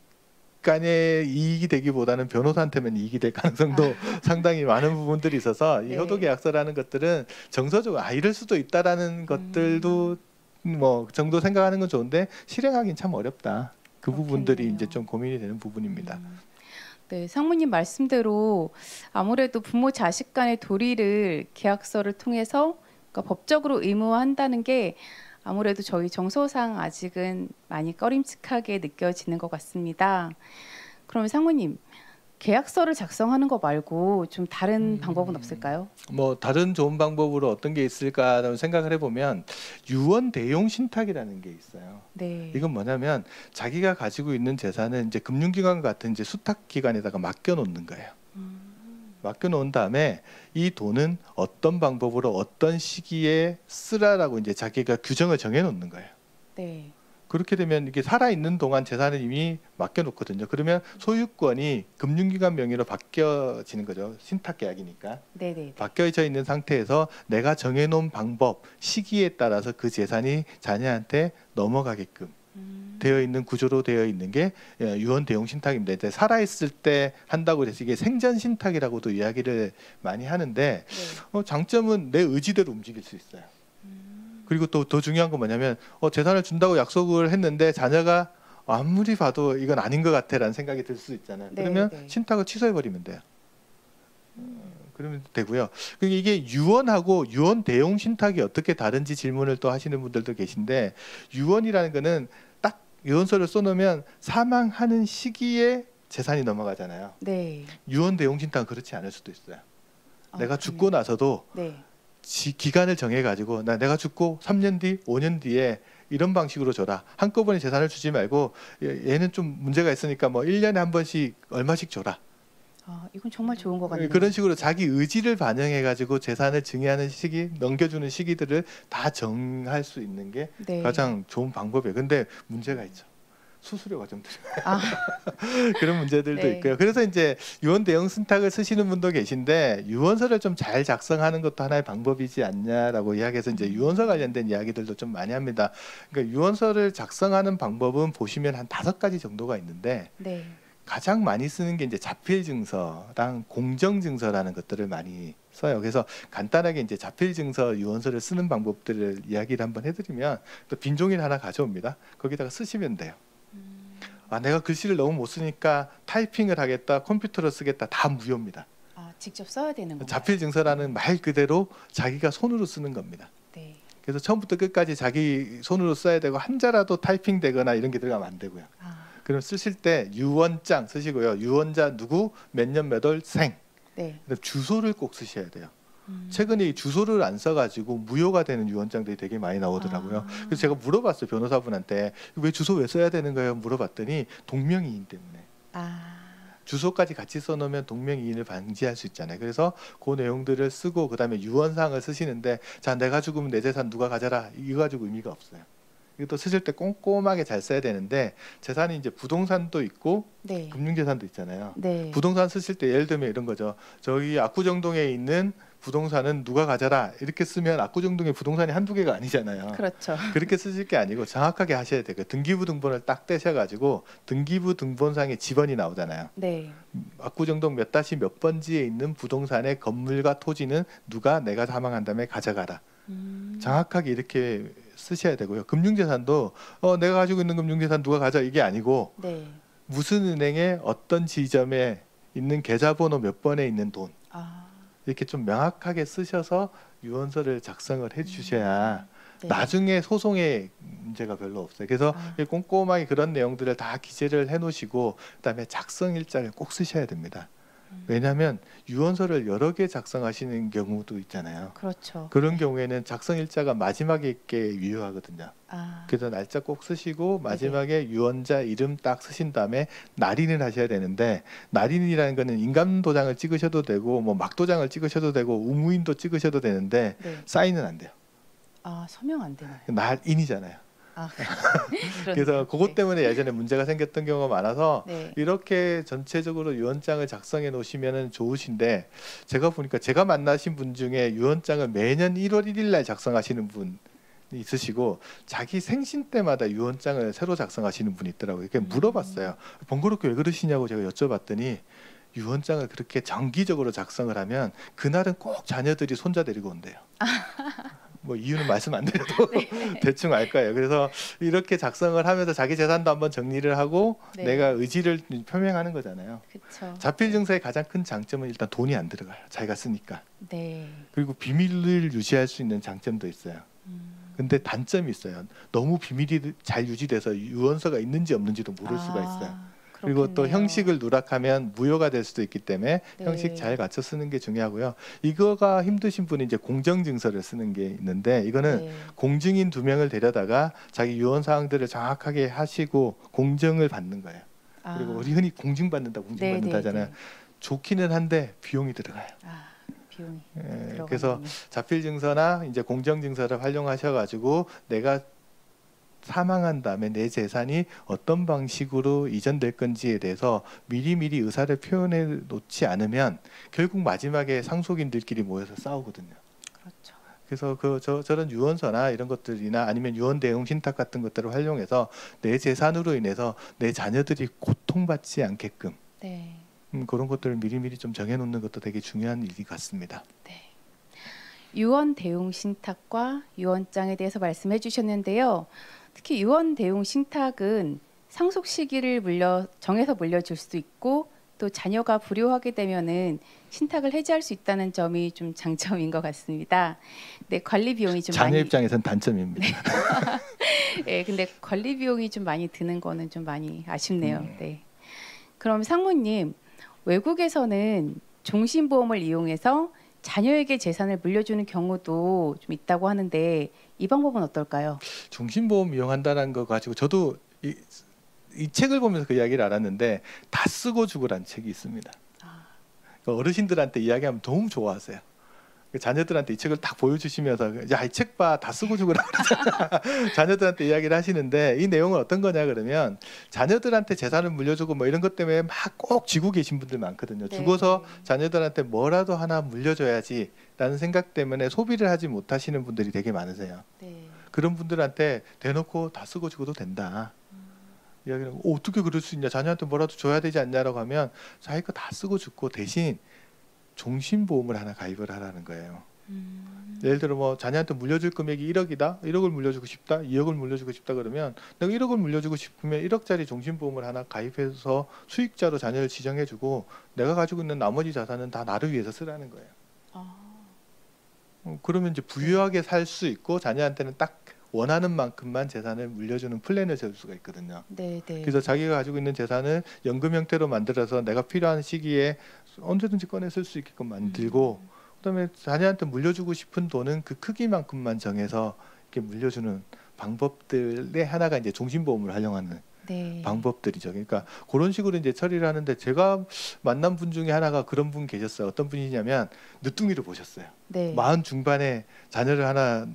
간의 이익이 되기보다는 변호사한테만 이익이 될 가능성도 상당히 많은 부분들이 있어서 이 네. 효도계약서라는 것들은 정서적으로 이럴 수도 있다라는 것들도 뭐 정도 생각하는 건 좋은데 실행하기는 참 어렵다. 그 부분들이 그렇겠네요. 이제 좀 고민이 되는 부분입니다. 네, 상무님 말씀대로 아무래도 부모 자식 간의 도리를 계약서를 통해서 그러니까 법적으로 의무화한다는 게 아무래도 저희 정서상 아직은 많이 꺼림칙하게 느껴지는 것 같습니다. 그러면 상무님, 계약서를 작성하는 거 말고 좀 다른 방법은 없을까요? 뭐 다른 좋은 방법으로 어떤 게 있을까라는 생각을 해보면 유언 대용 신탁이라는 게 있어요. 네. 이건 뭐냐면 자기가 가지고 있는 재산은 이제 금융기관 같은 이제 수탁기관에다가 맡겨놓는 거예요. 맡겨놓은 다음에 이 돈은 어떤 방법으로 어떤 시기에 쓰라라고 이제 자기가 규정을 정해놓는 거예요. 네. 그렇게 되면 이게 살아있는 동안 재산을 이미 맡겨놓거든요. 그러면 소유권이 금융기관 명의로 바뀌어지는 거죠. 신탁계약이니까. 네네. 바뀌어져 있는 상태에서 내가 정해놓은 방법, 시기에 따라서 그 재산이 자녀한테 넘어가게끔 되어 있는 구조로 되어 있는 게 유언 대용 신탁입니다. 이제 살아있을 때 한다고 해서 이게 생전 신탁이라고도 이야기를 많이 하는데 네. 장점은 내 의지대로 움직일 수 있어요. 그리고 또 더 중요한 건 뭐냐면 재산을 준다고 약속을 했는데 자녀가 아무리 봐도 이건 아닌 것 같아라는 생각이 들 수 있잖아요. 네, 그러면 네. 신탁을 취소해버리면 돼요. 그러면 되고요. 이게 유언하고 유언 대용 신탁이 어떻게 다른지 질문을 또 하시는 분들도 계신데 유언이라는 거는 딱 유언서를 써놓으면 사망하는 시기에 재산이 넘어가잖아요. 네. 유언 대용 신탁은 그렇지 않을 수도 있어요. 내가 그래요? 죽고 나서도 네. 기간을 정해가지고 내가 죽고 3년 뒤, 5년 뒤에 이런 방식으로 줘라. 한꺼번에 재산을 주지 말고 얘는 좀 문제가 있으니까 뭐 1년에 한 번씩 얼마씩 줘라. 이건 정말 좋은 것 같네요. 그런 식으로 자기 의지를 반영해가지고 재산을 증여하는 시기, 넘겨주는 시기들을 다 정할 수 있는 게 네. 가장 좋은 방법이에요. 근데 문제가 있죠. 수수료가 좀 들어요. 아, 그런 문제들도 네. 있고요. 그래서 이제 유언 대용 신탁을 쓰시는 분도 계신데 유언서를 좀 잘 작성하는 것도 하나의 방법이지 않냐라고 이야기해서 이제 유언서 관련된 이야기들도 좀 많이 합니다. 그러니까 유언서를 작성하는 방법은 보시면 한 5가지 정도가 있는데 네. 가장 많이 쓰는 게 이제 자필 증서랑 공정 증서라는 것들을 많이 써요. 그래서 간단하게 이제 자필 증서 유언서를 쓰는 방법들을 이야기를 한번 해드리면 또 빈 종이를 하나 가져옵니다. 거기다가 쓰시면 돼요. 내가 글씨를 너무 못 쓰니까 타이핑을 하겠다, 컴퓨터로 쓰겠다, 다 무효입니다. 직접 써야 되는 건가요? 자필 증서라는 말 그대로 자기가 손으로 쓰는 겁니다. 네. 그래서 처음부터 끝까지 자기 손으로 써야 되고 한자라도 타이핑되거나 이런 게 들어가면 안 되고요. 그럼 쓰실 때 유언장 쓰시고요. 유언자 누구, 몇 년 몇 월 생. 네. 그다음 주소를 꼭 쓰셔야 돼요. 최근에 이 주소를 안 써가지고 무효가 되는 유언장들이 되게 많이 나오더라고요. 그래서 제가 물어봤어요. 변호사분한테 왜 주소 왜 써야 되는 거예요? 물어봤더니 동명이인 때문에. 주소까지 같이 써놓으면 동명이인을 방지할 수 있잖아요. 그래서 그 내용들을 쓰고 그다음에 유언사항을 쓰시는데 자 내가 죽으면 내 재산 누가 가져라 이거 가지고 의미가 없어요. 이것도 쓰실 때 꼼꼼하게 잘 써야 되는데 재산이 이제 부동산도 있고 네. 금융재산도 있잖아요. 네. 부동산 쓰실 때 예를 들면 이런 거죠. 저기 압구정동에 있는 부동산은 누가 가져라 이렇게 쓰면 압구정동에 부동산이 한두 개가 아니잖아요. 그렇죠. 그렇게 쓰실 게 아니고 정확하게 하셔야 돼요. 등기부 등본을 딱 떼셔가지고 등기부 등본상에 지번이 나오잖아요. 네. 압구정동 몇 다시 몇 번지에 있는 부동산의 건물과 토지는 누가 내가 사망한 다음에 가져가라. 정확하게 이렇게 쓰셔야 되고요. 금융재산도 내가 가지고 있는 금융재산 누가 가져 이게 아니고 네. 무슨 은행에 어떤 지점에 있는 계좌번호 몇 번에 있는 돈 이렇게 좀 명확하게 쓰셔서 유언서를 작성을 해주셔야 네. 나중에 소송에 문제가 별로 없어요. 그래서 꼼꼼하게 그런 내용들을 다 기재를 해놓으시고 그다음에 작성 일자를 꼭 쓰셔야 됩니다. 왜냐하면 유언서를 여러 개 작성하시는 경우도 있잖아요. 그렇죠. 그런 경우에는 작성 일자가 마지막에 게 유효하거든요. 아, 그래서 날짜 꼭 쓰시고 마지막에 유언자 이름 딱 쓰신 다음에 날인을 하셔야 되는데, 날인이라는 거는 인감 도장을 찍으셔도 되고 뭐 막도장을 찍으셔도 되고 우무인도 찍으셔도 되는데 네. 사인은 안 돼요. 아, 서명 안 되나요? 날인이잖아요. 아, 그래서 그러네요. 그것 때문에 예전에 문제가 생겼던 경우가 많아서 네. 이렇게 전체적으로 유언장을 작성해 놓으시면 좋으신데, 제가 보니까 제가 만나신 분 중에 유언장을 매년 1월 1일 날 작성하시는 분이 있으시고 자기 생신 때마다 유언장을 새로 작성하시는 분이 있더라고요. 이렇게 물어봤어요. 번거롭게 왜 그러시냐고 제가 여쭤봤더니, 유언장을 그렇게 정기적으로 작성을 하면 그날은 꼭 자녀들이 손자 데리고 온대요. 뭐 이유는 말씀 안 드려도 대충 알 거예요. 그래서 이렇게 작성을 하면서 자기 재산도 한번 정리를 하고 네. 내가 의지를 표명하는 거잖아요. 그렇죠. 자필 증서의 가장 큰 장점은 일단 돈이 안 들어가요. 자기가 쓰니까. 네. 그리고 비밀을 유지할 수 있는 장점도 있어요. 근데 단점이 있어요. 너무 비밀이 잘 유지돼서 유언서가 있는지 없는지도 모를 수가 있어요. 그리고 또 그렇겠네요. 형식을 누락하면 무효가 될 수도 있기 때문에 네. 형식 잘 갖춰 쓰는 게 중요하고요. 이거가 힘드신 분이 이제 공정증서를 쓰는 게 있는데, 이거는 네. 공증인 2명을 데려다가 자기 유언 사항들을 정확하게 하시고 공정을 받는 거예요. 아, 그리고 우리 흔히 공증받는다, 공증받는다 하잖아요. 네. 좋기는 한데 비용이 들어가요. 아, 비용이 예, 들어가는군요. 그래서 자필 증서나 이제 공정 증서를 활용하셔가지고 내가 사망한 다음에 내 재산이 어떤 방식으로 이전될 건지에 대해서 미리미리 의사를 표현해 놓지 않으면 결국 마지막에 상속인들끼리 모여서 싸우거든요. 그렇죠. 그래서 저런 유언서나 이런 것들이나 아니면 유언 대응 신탁 같은 것들을 활용해서 내 재산으로 인해서 내 자녀들이 고통받지 않게끔 네. 그런 것들을 미리미리 좀 정해놓는 것도 되게 중요한 일이 같습니다. 네. 유언 대용 신탁과 유언장에 대해서 말씀해 주셨는데요. 특히 유언 대용 신탁은 상속 시기를 정해서 물려줄 수도 있고, 또 자녀가 불효하게 되면은 신탁을 해지할 수 있다는 점이 좀 장점인 것 같습니다. 네, 관리 비용이 좀 자녀 많이 입장에선 단점입니다. 네, 근데 관리 비용이 좀 많이 드는 거는 좀 많이 아쉽네요. 네. 그럼 상무님, 외국에서는 종신보험을 이용해서 자녀에게 재산을 물려주는 경우도 좀 있다고 하는데 이 방법은 어떨까요? 종신보험 이용한다는 거 가지고 저도 이 책을 보면서 그 이야기를 알았는데, 다 쓰고 죽으라는 책이 있습니다. 그러니까 어르신들한테 이야기하면 너무 좋아하세요. 자녀들한테 이 책을 딱 보여주시면서 야, 이 책 봐, 다 쓰고 죽으라 그러잖아. 자녀들한테 이야기를 하시는데, 이 내용은 어떤 거냐 그러면, 자녀들한테 재산을 물려주고 뭐 이런 것 때문에 막 꼭 쥐고 계신 분들 많거든요. 네. 죽어서 자녀들한테 뭐라도 하나 물려줘야지 라는 생각 때문에 소비를 하지 못하시는 분들이 되게 많으세요. 네. 그런 분들한테 대놓고 다 쓰고 죽어도 된다 이야기를 하고, 어떻게 그럴 수 있냐, 자녀한테 뭐라도 줘야 되지 않냐라고 하면 자기 거 다 쓰고 죽고 대신 종신보험을 하나 가입을 하라는 거예요. 예를 들어 뭐 자녀한테 물려줄 금액이 1억이다. 1억을 물려주고 싶다. 2억을 물려주고 싶다 그러면, 내가 1억을 물려주고 싶으면 1억짜리 종신보험을 하나 가입해서 수익자로 자녀를 지정해주고, 내가 가지고 있는 나머지 자산은 다 나를 위해서 쓰라는 거예요. 그러면 이제 부유하게 살 수 있고 자녀한테는 딱 원하는 만큼만 재산을 물려주는 플랜을 세울 수가 있거든요. 네, 네. 그래서 자기가 가지고 있는 재산을 연금 형태로 만들어서 내가 필요한 시기에 언제든지 꺼내 쓸 수 있게끔 만들고, 그다음에 자녀한테 물려주고 싶은 돈은 그 크기만큼만 정해서 이렇게 물려주는 방법들의 하나가 이제 종신보험을 활용하는 네. 방법들이죠. 그러니까 그런 식으로 이제 처리를 하는데, 제가 만난 분 중에 하나가 그런 분 계셨어요. 어떤 분이냐면 늦둥이를 보셨어요. 네. 40 중반에 자녀를 하나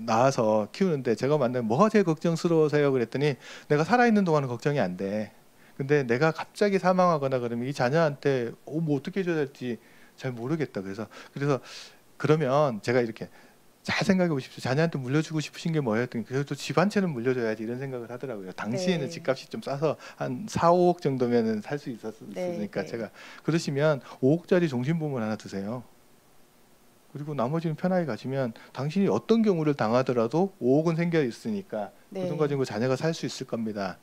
낳아서 키우는데, 제가 만나면 뭐가 제일 걱정스러워서요 그랬더니, 내가 살아있는 동안은 걱정이 안 돼. 근데 내가 갑자기 사망하거나 그러면 이 자녀한테 뭐 어떻게 해줘야 될지 잘 모르겠다. 그래서 그러면 제가 이렇게, 잘 생각해 보십시오. 자녀한테 물려주고 싶으신 게 뭐였더니, 그래도 집 한 채는 물려줘야지 이런 생각을 하더라고요. 당시에는 네. 집값이 좀 싸서 한 4, 5억 정도면은 살 수 있었으니까. 네, 네. 제가, 그러시면 5억짜리 종신보험을 하나 드세요. 그리고 나머지는 편하게 가시면 당신이 어떤 경우를 당하더라도 5억은 생겨 있으니까 네. 그 돈 가지고 자녀가 살 수 있을 겁니다.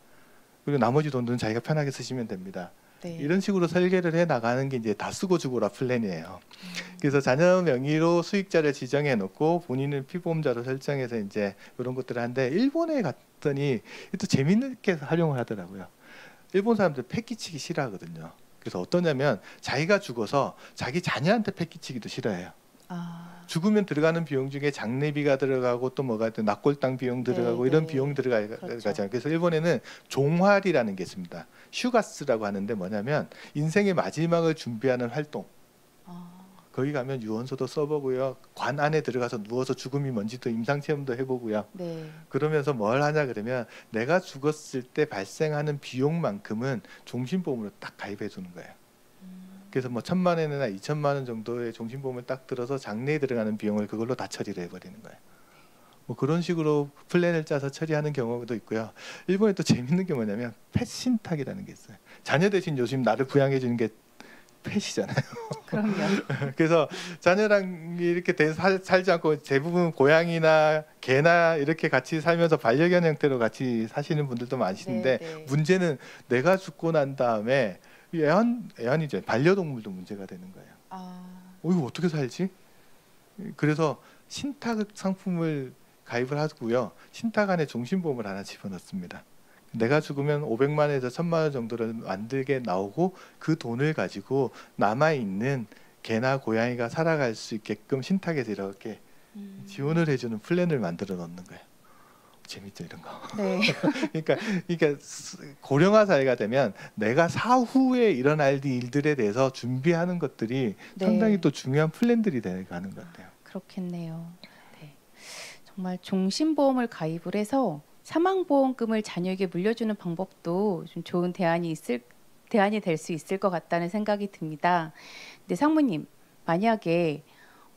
그리고 나머지 돈들은 자기가 편하게 쓰시면 됩니다. 네. 이런 식으로 설계를 해 나가는 게 이제 다 쓰고 죽어라 플랜이에요. 그래서 자녀 명의로 수익자를 지정해 놓고 본인은 피보험자로 설정해서 이제 이런 것들을 하는데, 일본에 갔더니 또 재밌게 활용을 하더라고요. 일본 사람들 패기치기 싫어하거든요. 그래서 어떠냐면 자기가 죽어서 자기 자녀한테 패기치기도 싫어해요. 아, 죽으면 들어가는 비용 중에 장례비가 들어가고 또 뭐가 낙골당 비용 들어가고 이런 네. 비용 그렇죠. 들어가잖아요. 그래서 일본에는 종활이라는 게 있습니다. 슈가스라고 하는데 뭐냐면 인생의 마지막을 준비하는 활동. 아, 거기 가면 유언서도 써보고요. 관 안에 들어가서 누워서 죽음이 뭔지도 임상체험도 해보고요. 네. 그러면서 뭘 하냐 그러면 내가 죽었을 때 발생하는 비용만큼은 종신보험으로 딱 가입해 두는 거예요. 그래서 뭐 1,000만 원이나 2,000만 원 정도의 종신보험을 딱 들어서 장례에 들어가는 비용을 그걸로 다 처리를 해버리는 거예요. 뭐 그런 식으로 플랜을 짜서 처리하는 경우도 있고요. 일본에 또 재밌는 게 뭐냐면 펫 신탁이라는 게 있어요. 자녀 대신 요즘 나를 부양해 주는 게 펫이잖아요. 그럼요. 그래서 자녀랑 이렇게 살지 않고 대부분 고양이나 개나 이렇게 같이 살면서 반려견 형태로 같이 사시는 분들도 많으신데 네, 네. 문제는 내가 죽고 난 다음에 이 애완이죠. 반려동물도 문제가 되는 거예요. 아, 이거 어떻게 살지? 그래서 신탁 상품을 가입을 하고요. 신탁 안에 종신보험을 하나 집어넣습니다. 내가 죽으면 500만 원에서 1,000만 원 정도를 만들게 나오고 그 돈을 가지고 남아 있는 개나 고양이가 살아갈 수 있게끔 신탁에서 이렇게 지원을 해주는 플랜을 만들어 놓는 거예요. 재밌죠 이런 거. 네. 그러니까 고령화 사회가 되면 내가 사후에 일어날 일들에 대해서 준비하는 것들이 네. 상당히 또 중요한 플랜들이 되어가는 것 같아요. 그렇겠네요. 네. 정말 종신보험을 가입을 해서 사망보험금을 자녀에게 물려주는 방법도 좀 좋은 대안이 될 수 있을 것 같다는 생각이 듭니다. 근데 상무님, 만약에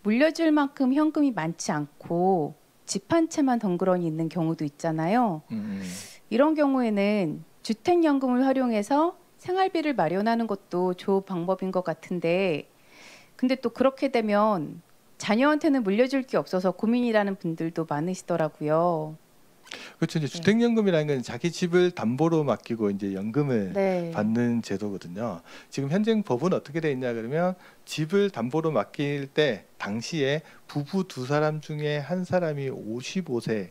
물려줄 만큼 현금이 많지 않고 집 한 채만 덩그러니 있는 경우도 있잖아요. 이런 경우에는 주택연금을 활용해서 생활비를 마련하는 것도 좋은 방법인 것 같은데, 근데 또 그렇게 되면 자녀한테는 물려줄 게 없어서 고민이라는 분들도 많으시더라고요. 그렇죠. 이제 네. 주택연금이라는 건 자기 집을 담보로 맡기고 이제 연금을 네. 받는 제도거든요. 지금 현행 법은 어떻게 돼 있냐 그러면 집을 담보로 맡길 때 당시에 부부 두 사람 중에 한 사람이 55세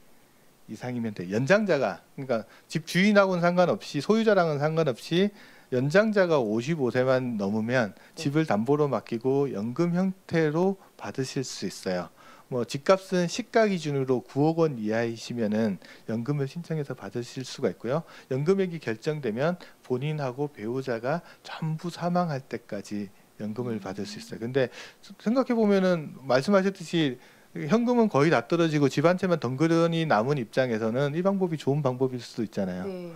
이상이면 돼. 연장자가 그러니까 집 주인하고는 상관없이 소유자랑은 상관없이 연장자가 55세만 넘으면 네. 집을 담보로 맡기고 연금 형태로 받으실 수 있어요. 뭐 집값은 시가 기준으로 9억 원 이하이시면은 연금을 신청해서 받으실 수가 있고요. 연금액이 결정되면 본인하고 배우자가 전부 사망할 때까지 연금을 받을 수 있어요. 근데 생각해 보면은 말씀하셨듯이 현금은 거의 다 떨어지고 집 한 채만 덩그러니 남은 입장에서는 이 방법이 좋은 방법일 수도 있잖아요. 네.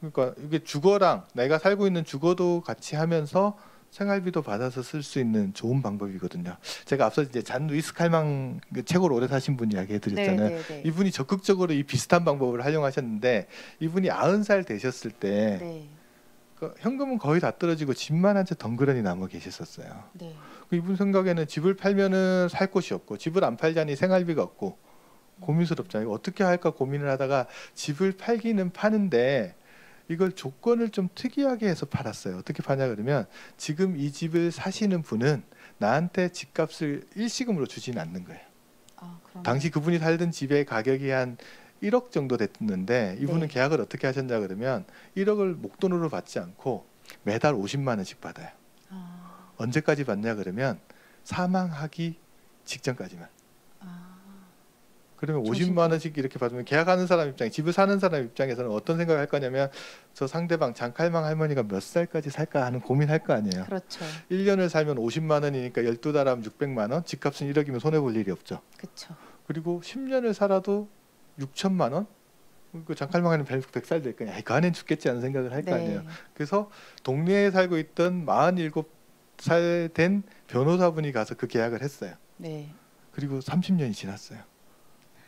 그러니까 이게 주거랑 내가 살고 있는 주거도 같이 하면서 생활비도 받아서 쓸 수 있는 좋은 방법이거든요. 제가 앞서 이제 잔 루이스 칼망 최고로 오래 사신 분 이야기 해드렸잖아요. 네, 네, 네. 이분이 적극적으로 이 비슷한 방법을 활용하셨는데 이분이 90살 되셨을 때 네. 그 현금은 거의 다 떨어지고 집만 한 채 덩그러니 남아 계셨었어요. 네. 이분 생각에는 집을 팔면은 살 곳이 없고 집을 안 팔자니 생활비가 없고 고민스럽잖아요. 어떻게 할까 고민을 하다가 집을 팔기는 파는데 이걸 조건을 좀 특이하게 해서 팔았어요. 어떻게 파냐 그러면 지금 이 집을 사시는 분은 나한테 집값을 일시금으로 주지는 않는 거예요. 아, 그럼. 당시 그분이 살던 집의 가격이 한 1억 정도 됐는데 이분은 네. 계약을 어떻게 하셨냐 그러면 1억을 목돈으로 받지 않고 매달 50만 원씩 받아요. 아, 언제까지 받냐 그러면 사망하기 직전까지만. 아, 그러면 정신적- 50만 원씩 이렇게 받으면 계약하는 사람 입장에 집을 사는 사람 입장에서는 어떤 생각을 할 거냐면 저 상대방 장칼망 할머니가 몇 살까지 살까 하는 고민할 거 아니에요. 그렇죠. 1년을 살면 50만 원이니까 12달 하면 600만 원, 집값은 1억이면 손해 볼 일이 없죠. 그렇죠. 그리고 10년을 살아도 6천만 원? 그 장칼망에는 100살 될 거냐. 그 안엔 죽겠지 않은 생각을 할 거 아니에요. 그래서 동네에 살고 있던 47살 된 변호사분이 가서 그 계약을 했어요. 네. 그리고 30년이 지났어요.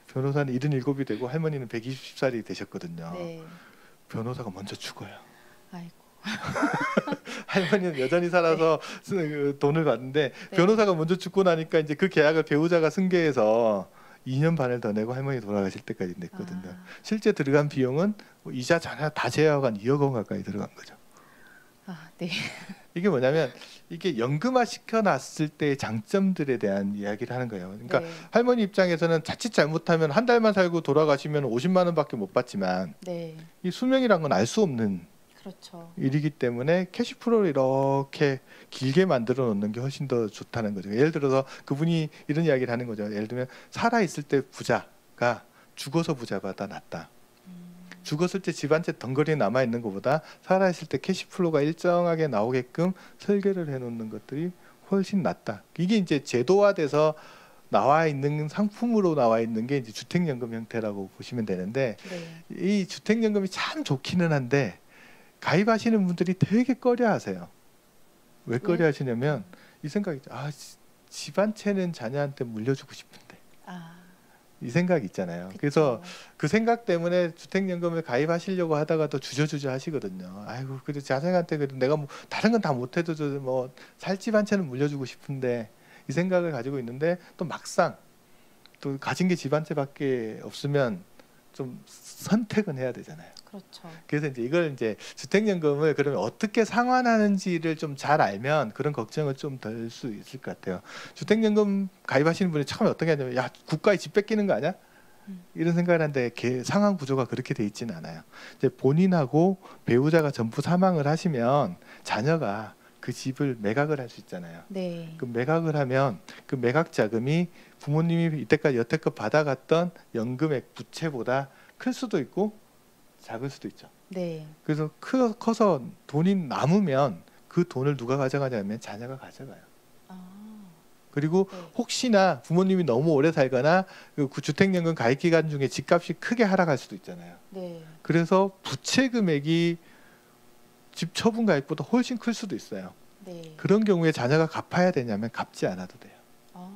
변호사는 77이 되고 할머니는 120살이 되셨거든요. 네. 변호사가 먼저 죽어요. 아이고. 할머니는 여전히 살아서 그 돈을 받는데 네. 변호사가 먼저 죽고 나니까 이제 그 계약을 배우자가 승계해서 2년 반을 더 내고 할머니 돌아가실 때까지 냈거든요. 아, 실제 들어간 비용은 뭐 이자 전혀 다 제외하고 한 2억 원 가까이 들어간 거죠. 아, 네. 이게 뭐냐면 이게 연금화 시켜놨을 때의 장점들에 대한 이야기를 하는 거예요. 그러니까 네. 할머니 입장에서는 자칫 잘못하면 한 달만 살고 돌아가시면 50만 원밖에 못 받지만 네. 이 수명이란 건 알 수 없는 그렇죠. 일이기 때문에 캐시플로우를 이렇게 길게 만들어 놓는 게 훨씬 더 좋다는 거죠. 예를 들어서 그분이 이런 이야기를 하는 거죠. 예를 들면 살아 있을 때 부자가 죽어서 부자보다 낫다. 죽었을 때 집 한 채 덩그러니 남아 있는 것보다 살아 있을 때 캐시플로우가 일정하게 나오게끔 설계를 해 놓는 것들이 훨씬 낫다. 이게 이제 제도화돼서 나와 있는 상품으로 나와 있는 게 이제 주택연금 형태라고 보시면 되는데, 네. 이 주택연금이 참 좋기는 한데 가입하시는 분들이 되게 꺼려하세요. 왜 꺼려하시냐면 이 생각이죠. 집 한 채는 자녀한테 물려주고 싶은데, 이 생각이 있잖아요. 그쵸. 그래서 그 생각 때문에 주택연금을 가입하시려고 하다가도 주저주저 하시거든요. 아이고, 그래도 자식한테 그래도 내가 뭐 다른 건 다 못해도 뭐 살 집 한 채는 물려주고 싶은데, 이 생각을 가지고 있는데 또 막상 또 가진 게 집 한 채밖에 없으면 좀 선택은 해야 되잖아요. 그렇죠. 그래서 이제 이걸 이제 주택연금을 그러면 어떻게 상환하는지를 좀 잘 알면 그런 걱정을 좀 덜 수 있을 것 같아요. 주택연금 가입하시는 분이 처음에 어떻게 하냐면, 야, 국가에 집 뺏기는 거 아니야? 이런 생각을 하는데 상황 구조가 그렇게 돼 있지는 않아요. 이제 본인하고 배우자가 전부 사망을 하시면 자녀가 그 집을 매각을 할 수 있잖아요. 네. 그 매각을 하면 그 매각 자금이 부모님이 이때까지 여태껏 받아갔던 연금액 부채보다 클 수도 있고 작을 수도 있죠. 네. 그래서 커서 돈이 남으면 그 돈을 누가 가져가냐면 자녀가 가져가요. 그리고 네. 혹시나 부모님이 너무 오래 살거나 그 주택연금 가입 기간 중에 집값이 크게 하락할 수도 있잖아요. 네. 그래서 부채 금액이 집 처분 가입보다 훨씬 클 수도 있어요. 네. 그런 경우에 자녀가 갚아야 되냐면 갚지 않아도 돼요. 아,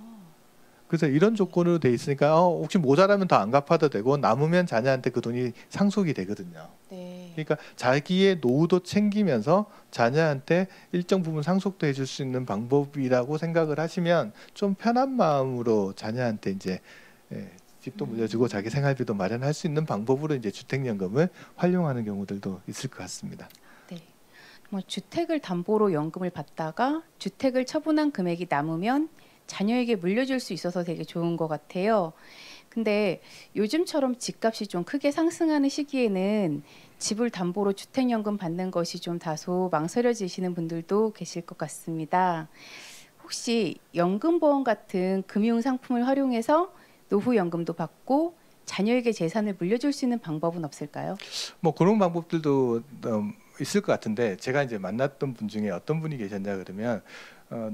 그래서 이런 조건으로 돼 있으니까 혹시 모자라면 더 안 갚아도 되고 남으면 자녀한테 그 돈이 상속이 되거든요. 네. 그러니까 자기의 노후도 챙기면서 자녀한테 일정 부분 상속도 해줄 수 있는 방법이라고 생각을 하시면 좀 편한 마음으로 자녀한테 이제 집도 물려주고 자기 생활비도 마련할 수 있는 방법으로 이제 주택연금을 활용하는 경우들도 있을 것 같습니다. 네. 뭐 주택을 담보로 연금을 받다가 주택을 처분한 금액이 남으면 자녀에게 물려줄 수 있어서 되게 좋은 것 같아요. 근데 요즘처럼 집값이 좀 크게 상승하는 시기에는 집을 담보로 주택연금 받는 것이 좀 다소 망설여지시는 분들도 계실 것 같습니다. 혹시 연금보험 같은 금융상품을 활용해서 노후연금도 받고 자녀에게 재산을 물려줄 수 있는 방법은 없을까요? 뭐 그런 방법들도 있을 것 같은데, 제가 이제 만났던 분 중에 어떤 분이 계셨냐 그러면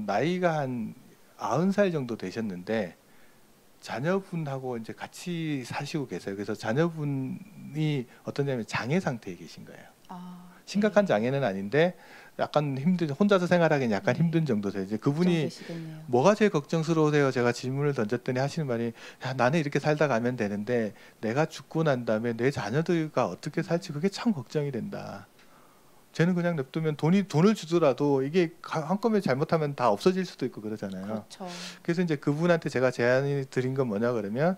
나이가 한 90살 정도 되셨는데 자녀분하고 이제 같이 사시고 계세요. 그래서 자녀분이 어떠냐면 장애 상태에 계신 거예요. 심각한 장애는 아닌데 약간 혼자서 생활하기는 약간 힘든 정도 돼요. 이제 그분이 걱정되시겠네요. 뭐가 제일 걱정스러우세요? 제가 질문을 던졌더니 하시는 말이, 야, 나는 이렇게 살다 가면 되는데 내가 죽고 난 다음에 내 자녀들과 어떻게 살지 그게 참 걱정이 된다. 쟤는 그냥 냅두면 돈을 주더라도 이게 한꺼번에 잘못하면 다 없어질 수도 있고 그러잖아요. 그렇죠. 그래서 이제 그분한테 제가 제안이 드린 건 뭐냐 그러면,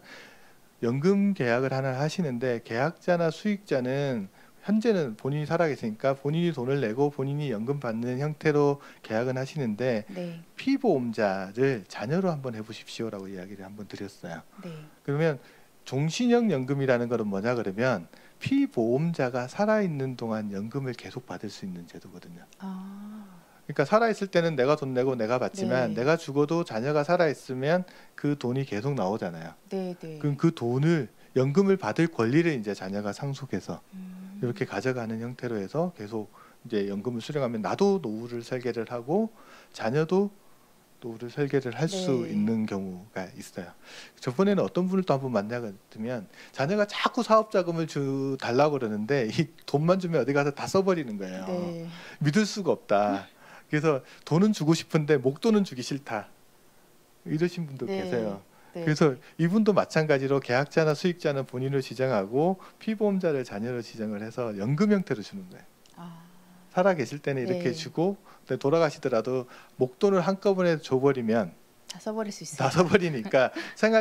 연금 계약을 하나 하시는데 계약자나 수익자는 현재는 본인이 살아계시니까 본인이 돈을 내고 본인이 연금 받는 형태로 계약은 하시는데, 네. 피보험자를 자녀로 한번 해보십시오라고 이야기를 한번 드렸어요. 네. 그러면 종신형 연금이라는 것은 뭐냐 그러면 피보험자가 살아있는 동안 연금을 계속 받을 수 있는 제도거든요. 그러니까 살아있을 때는 내가 돈 내고 내가 받지만 네. 내가 죽어도 자녀가 살아있으면 그 돈이 계속 나오잖아요. 네, 네. 그럼 그 돈을 연금을 받을 권리를 이제 자녀가 상속해서 이렇게 가져가는 형태로 해서 계속 이제 연금을 수령하면 나도 노후를 설계를 하고 자녀도 노후를 설계를 할 수 네. 있는 경우가 있어요. 저번에는 어떤 분을 또 한번 만나봤더면 자녀가 자꾸 사업 자금을 달라고 그러는데 이 돈만 주면 어디 가서 다 써버리는 거예요. 네. 믿을 수가 없다. 그래서 돈은 주고 싶은데 목돈은 주기 싫다. 이러신 분도 네. 계세요. 네. 그래서 이분도 마찬가지로 계약자나 수익자는 본인을 지정하고 피보험자를 자녀로 지정을 해서 연금 형태로 주는 거예요. 살아 계실 때는 이렇게 네. 주고 돌아가시더라도 목돈을 한꺼번에 줘버리면 다 써버릴 수 있어요. 다 써버리니까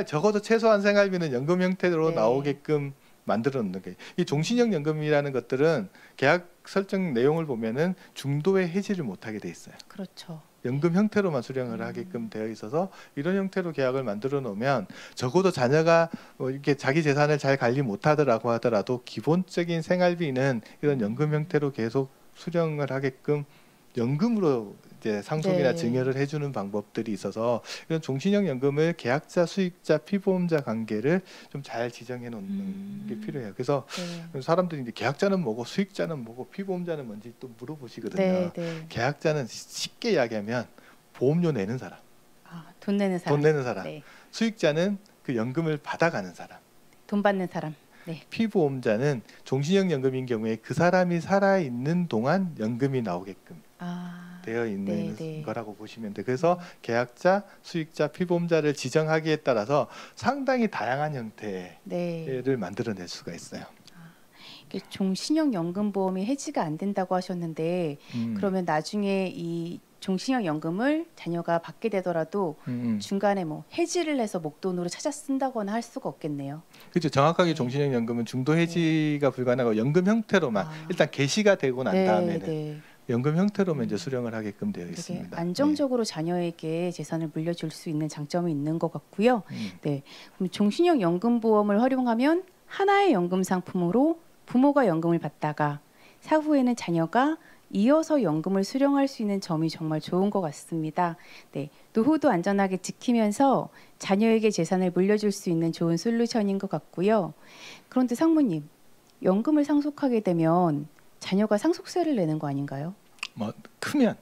적어도 최소한 생활비는 연금 형태로 네. 나오게끔 만들어 놓는 게, 이 종신형 연금이라는 것들은 계약 설정 내용을 보면은 중도에 해지를 못하게 돼 있어요. 그렇죠. 연금 형태로만 수령을 하게끔 되어 있어서 이런 형태로 계약을 만들어 놓으면 적어도 자녀가 이렇게 자기 재산을 잘 관리 못하더라고 하더라도 기본적인 생활비는 이런 연금 형태로 계속 수령을 하게끔 연금으로 이제 상속이나 네. 증여를 해주는 방법들이 있어서 이런 종신형 연금을 계약자, 수익자, 피보험자 관계를 좀 잘 지정해 놓는 게 필요해요. 그래서 네. 사람들이 이제 계약자는 뭐고 수익자는 뭐고 피보험자는 뭔지 또 물어보시거든요. 네, 네. 계약자는 쉽게 이야기하면 보험료 내는 사람, 아, 돈 내는 사람. 돈 내는 사람. 네. 수익자는 그 연금을 받아가는 사람. 돈 받는 사람. 네. 피보험자는 종신형 연금인 경우에 그 사람이 살아 있는 동안 연금이 나오게끔 아, 되어 있는 네, 네. 거라고 보시면 돼요. 그래서 계약자, 수익자, 피보험자를 지정하기에 따라서 상당히 다양한 형태를 네. 만들어낼 수가 있어요. 이게 종신형 연금보험이 해지가 안 된다고 하셨는데 그러면 나중에 이 종신형 연금을 자녀가 받게 되더라도 중간에 뭐 해지를 해서 목돈으로 찾아 쓴다거나 할 수가 없겠네요. 그렇죠. 정확하게 네. 종신형 연금은 중도 해지가 불가능하고 연금 형태로만 일단 개시가 되고 난 다음에는 네. 연금 형태로만 이제 수령을 하게끔 되어 되게 있습니다. 안정적으로 자녀에게 재산을 물려줄 수 있는 장점이 있는 것 같고요. 네. 그럼 종신형 연금보험을 활용하면 하나의 연금 상품으로 부모가 연금을 받다가 사후에는 자녀가 이어서 연금을 수령할 수 있는 점이 정말 좋은 것 같습니다. 네, 노후도 안전하게 지키면서 자녀에게 재산을 물려줄 수 있는 좋은 솔루션인 것 같고요. 그런데 상무님, 연금을 상속하게 되면 자녀가 상속세를 내는 거 아닌가요? 뭐 크면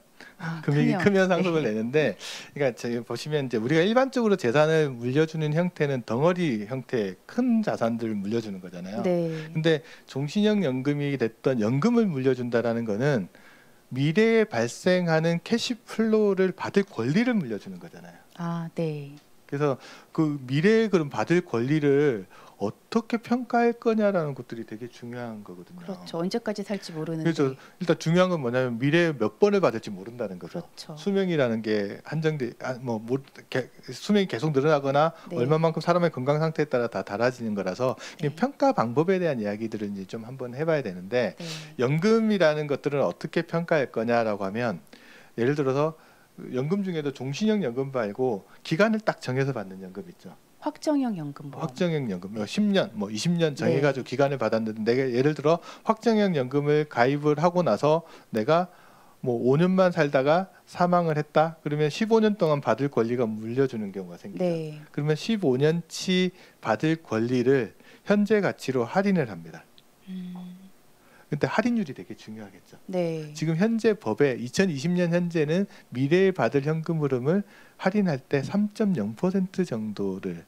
금액이 크면 상속을 내는데, 그러니까 저기 보시면 이제 우리가 일반적으로 재산을 물려주는 형태는 덩어리 형태의 큰 자산들을 물려주는 거잖아요. 네. 근데 종신형 연금이 됐던 연금을 물려준다라는 거는 미래에 발생하는 캐시플로우를 받을 권리를 물려주는 거잖아요. 아, 네. 그래서 그 미래에 그럼 받을 권리를 어떻게 평가할 거냐라는 것들이 되게 중요한 거거든요. 그렇죠. 언제까지 살지 모르는데. 그래서 일단 중요한 건 뭐냐면 미래에 몇 번을 받을지 모른다는 거죠. 그렇죠. 수명이라는 게 한정돼, 수명이 계속 늘어나거나 네. 얼마만큼 사람의 건강 상태에 따라 다 달라지는 거라서 네. 평가 방법에 대한 이야기들을 이제 좀 한번 해봐야 되는데, 네. 연금이라는 것들은 어떻게 평가할 거냐라고 하면, 예를 들어서 연금 중에도 종신형 연금 말고 기간을 딱 정해서 받는 연금 있죠. 확정형 연금보험. 확정형 연금, 10년, 20년 정해가지고 기간을 받았는데, 내가 예를 들어 확정형 연금을 가입을 하고 나서 내가 뭐 5년만 살다가 사망을 했다. 그러면 15년 동안 받을 권리가 물려주는 경우가 생기죠. 네. 그러면 15년치 받을 권리를 현재 가치로 할인을 합니다. 근데 할인율이 되게 중요하겠죠. 네. 지금 현재 법에 2020년 현재는 미래에 받을 현금 흐름을 할인할 때 3.0% 정도를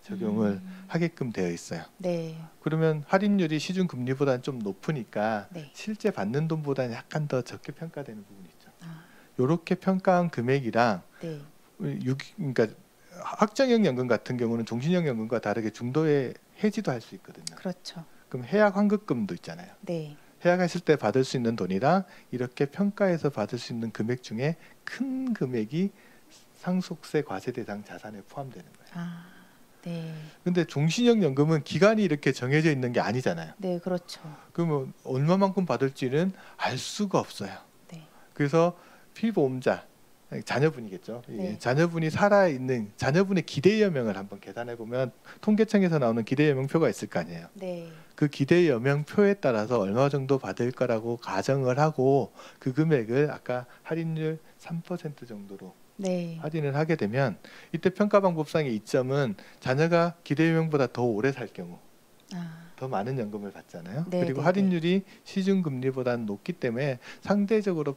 적용을 하게끔 되어 있어요. 네. 그러면 할인율이 시중 금리보다는 좀 높으니까 네. 실제 받는 돈보다는 약간 더 적게 평가되는 부분이 있죠. 아, 이렇게 평가한 금액이랑 네. 그러니까 확정형 연금 같은 경우는 종신형 연금과 다르게 중도에 해지도 할 수 있거든요. 그렇죠. 그럼 해약 환급금도 있잖아요. 네. 해약했을 때 받을 수 있는 돈이랑 이렇게 평가해서 받을 수 있는 금액 중에 큰 금액이 상속세 과세 대상 자산에 포함되는 거예요. 아, 네. 근데 종신형 연금은 기간이 이렇게 정해져 있는 게 아니잖아요. 네, 그렇죠. 그러면 얼마만큼 받을지는 알 수가 없어요. 네. 그래서 피보험자, 자녀분이겠죠. 네. 자녀분이 살아있는 자녀분의 기대여명을 한번 계산해 보면 통계청에서 나오는 기대여명표가 있을 거 아니에요. 네. 그 기대여명표에 따라서 얼마 정도 받을 거라고 가정을 하고 그 금액을 아까 할인율 3% 정도로 네. 할인을 하게 되면, 이때 평가 방법상의 이점은 자녀가 기대여명보다 더 오래 살 경우 아, 더 많은 연금을 받잖아요. 네, 그리고 네, 할인율이 시중 금리보다는 높기 때문에 상대적으로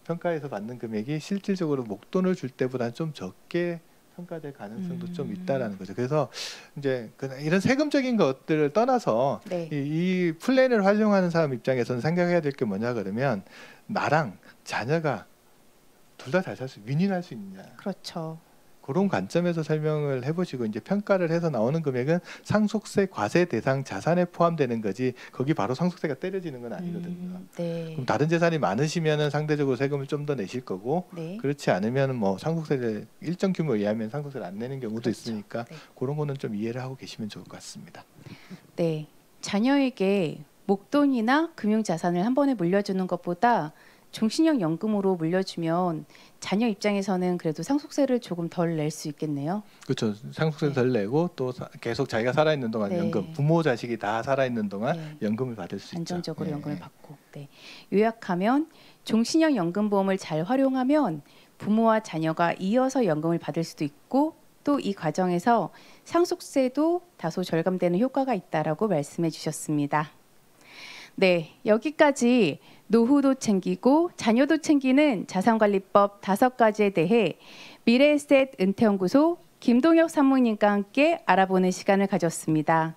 평가에서 받는 금액이 실질적으로 목돈을 줄 때보다는 좀 적게 평가될 가능성도 좀 있다라는 거죠. 그래서 이제 이런 세금적인 것들을 떠나서 네. 이 플랜을 활용하는 사람 입장에서는 생각해야 될 게 뭐냐 그러면, 나랑 자녀가 둘 다 잘 살 수, 윈윈할 수 있느냐, 그렇죠. 그런 관점에서 설명을 해보시고 이제 평가를 해서 나오는 금액은 상속세 과세 대상 자산에 포함되는 거지, 거기 바로 상속세가 때려지는 건 아니거든요. 네. 그럼 다른 재산이 많으시면은 상대적으로 세금을 좀 더 내실 거고, 네. 그렇지 않으면 뭐 상속세를 일정 규모에 의하면 상속세를 안 내는 경우도 그렇죠. 있으니까 네. 그런 거는 좀 이해를 하고 계시면 좋을 것 같습니다. 네. 자녀에게 목돈이나 금융 자산을 한 번에 물려주는 것보다 종신형 연금으로 물려주면 자녀 입장에서는 그래도 상속세를 조금 덜 낼 수 있겠네요. 그렇죠. 상속세 네. 덜 내고 또 계속 자기가 살아있는 동안 네. 연금, 부모 자식이 다 살아있는 동안 네. 연금을 받을 수 있죠. 안정적으로 네. 연금을 받고. 네. 요약하면 종신형 연금보험을 잘 활용하면 부모와 자녀가 이어서 연금을 받을 수도 있고 또 이 과정에서 상속세도 다소 절감되는 효과가 있다라고 말씀해 주셨습니다. 네, 여기까지 노후도 챙기고 자녀도 챙기는 자산관리법 5가지에 대해 미래에셋 은퇴연구소 김동혁 산모님과 함께 알아보는 시간을 가졌습니다.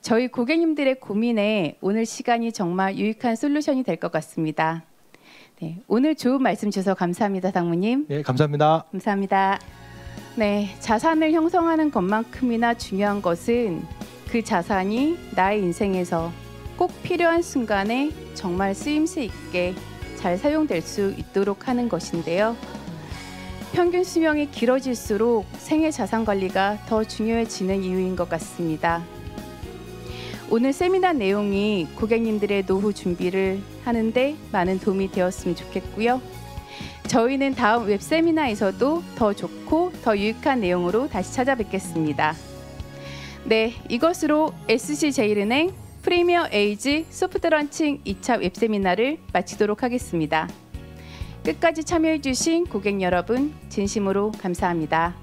저희 고객님들의 고민에 오늘 시간이 정말 유익한 솔루션이 될 것 같습니다. 네, 오늘 좋은 말씀 주셔서 감사합니다, 상무님. 예, 감사합니다. 감사합니다. 네, 자산을 형성하는 것만큼이나 중요한 것은 그 자산이 나의 인생에서 꼭 필요한 순간에 정말 쓰임새 있게 잘 사용될 수 있도록 하는 것인데요. 평균 수명이 길어질수록 생애 자산 관리가 더 중요해지는 이유인 것 같습니다. 오늘 세미나 내용이 고객님들의 노후 준비를 하는데 많은 도움이 되었으면 좋겠고요. 저희는 다음 웹 세미나에서도 더 좋고 더 유익한 내용으로 다시 찾아뵙겠습니다. 네, 이것으로 SC제일은행 프리미어 에이지 소프트 런칭 2차 웹 세미나를 마치도록 하겠습니다. 끝까지 참여해 주신 고객 여러분 진심으로 감사합니다.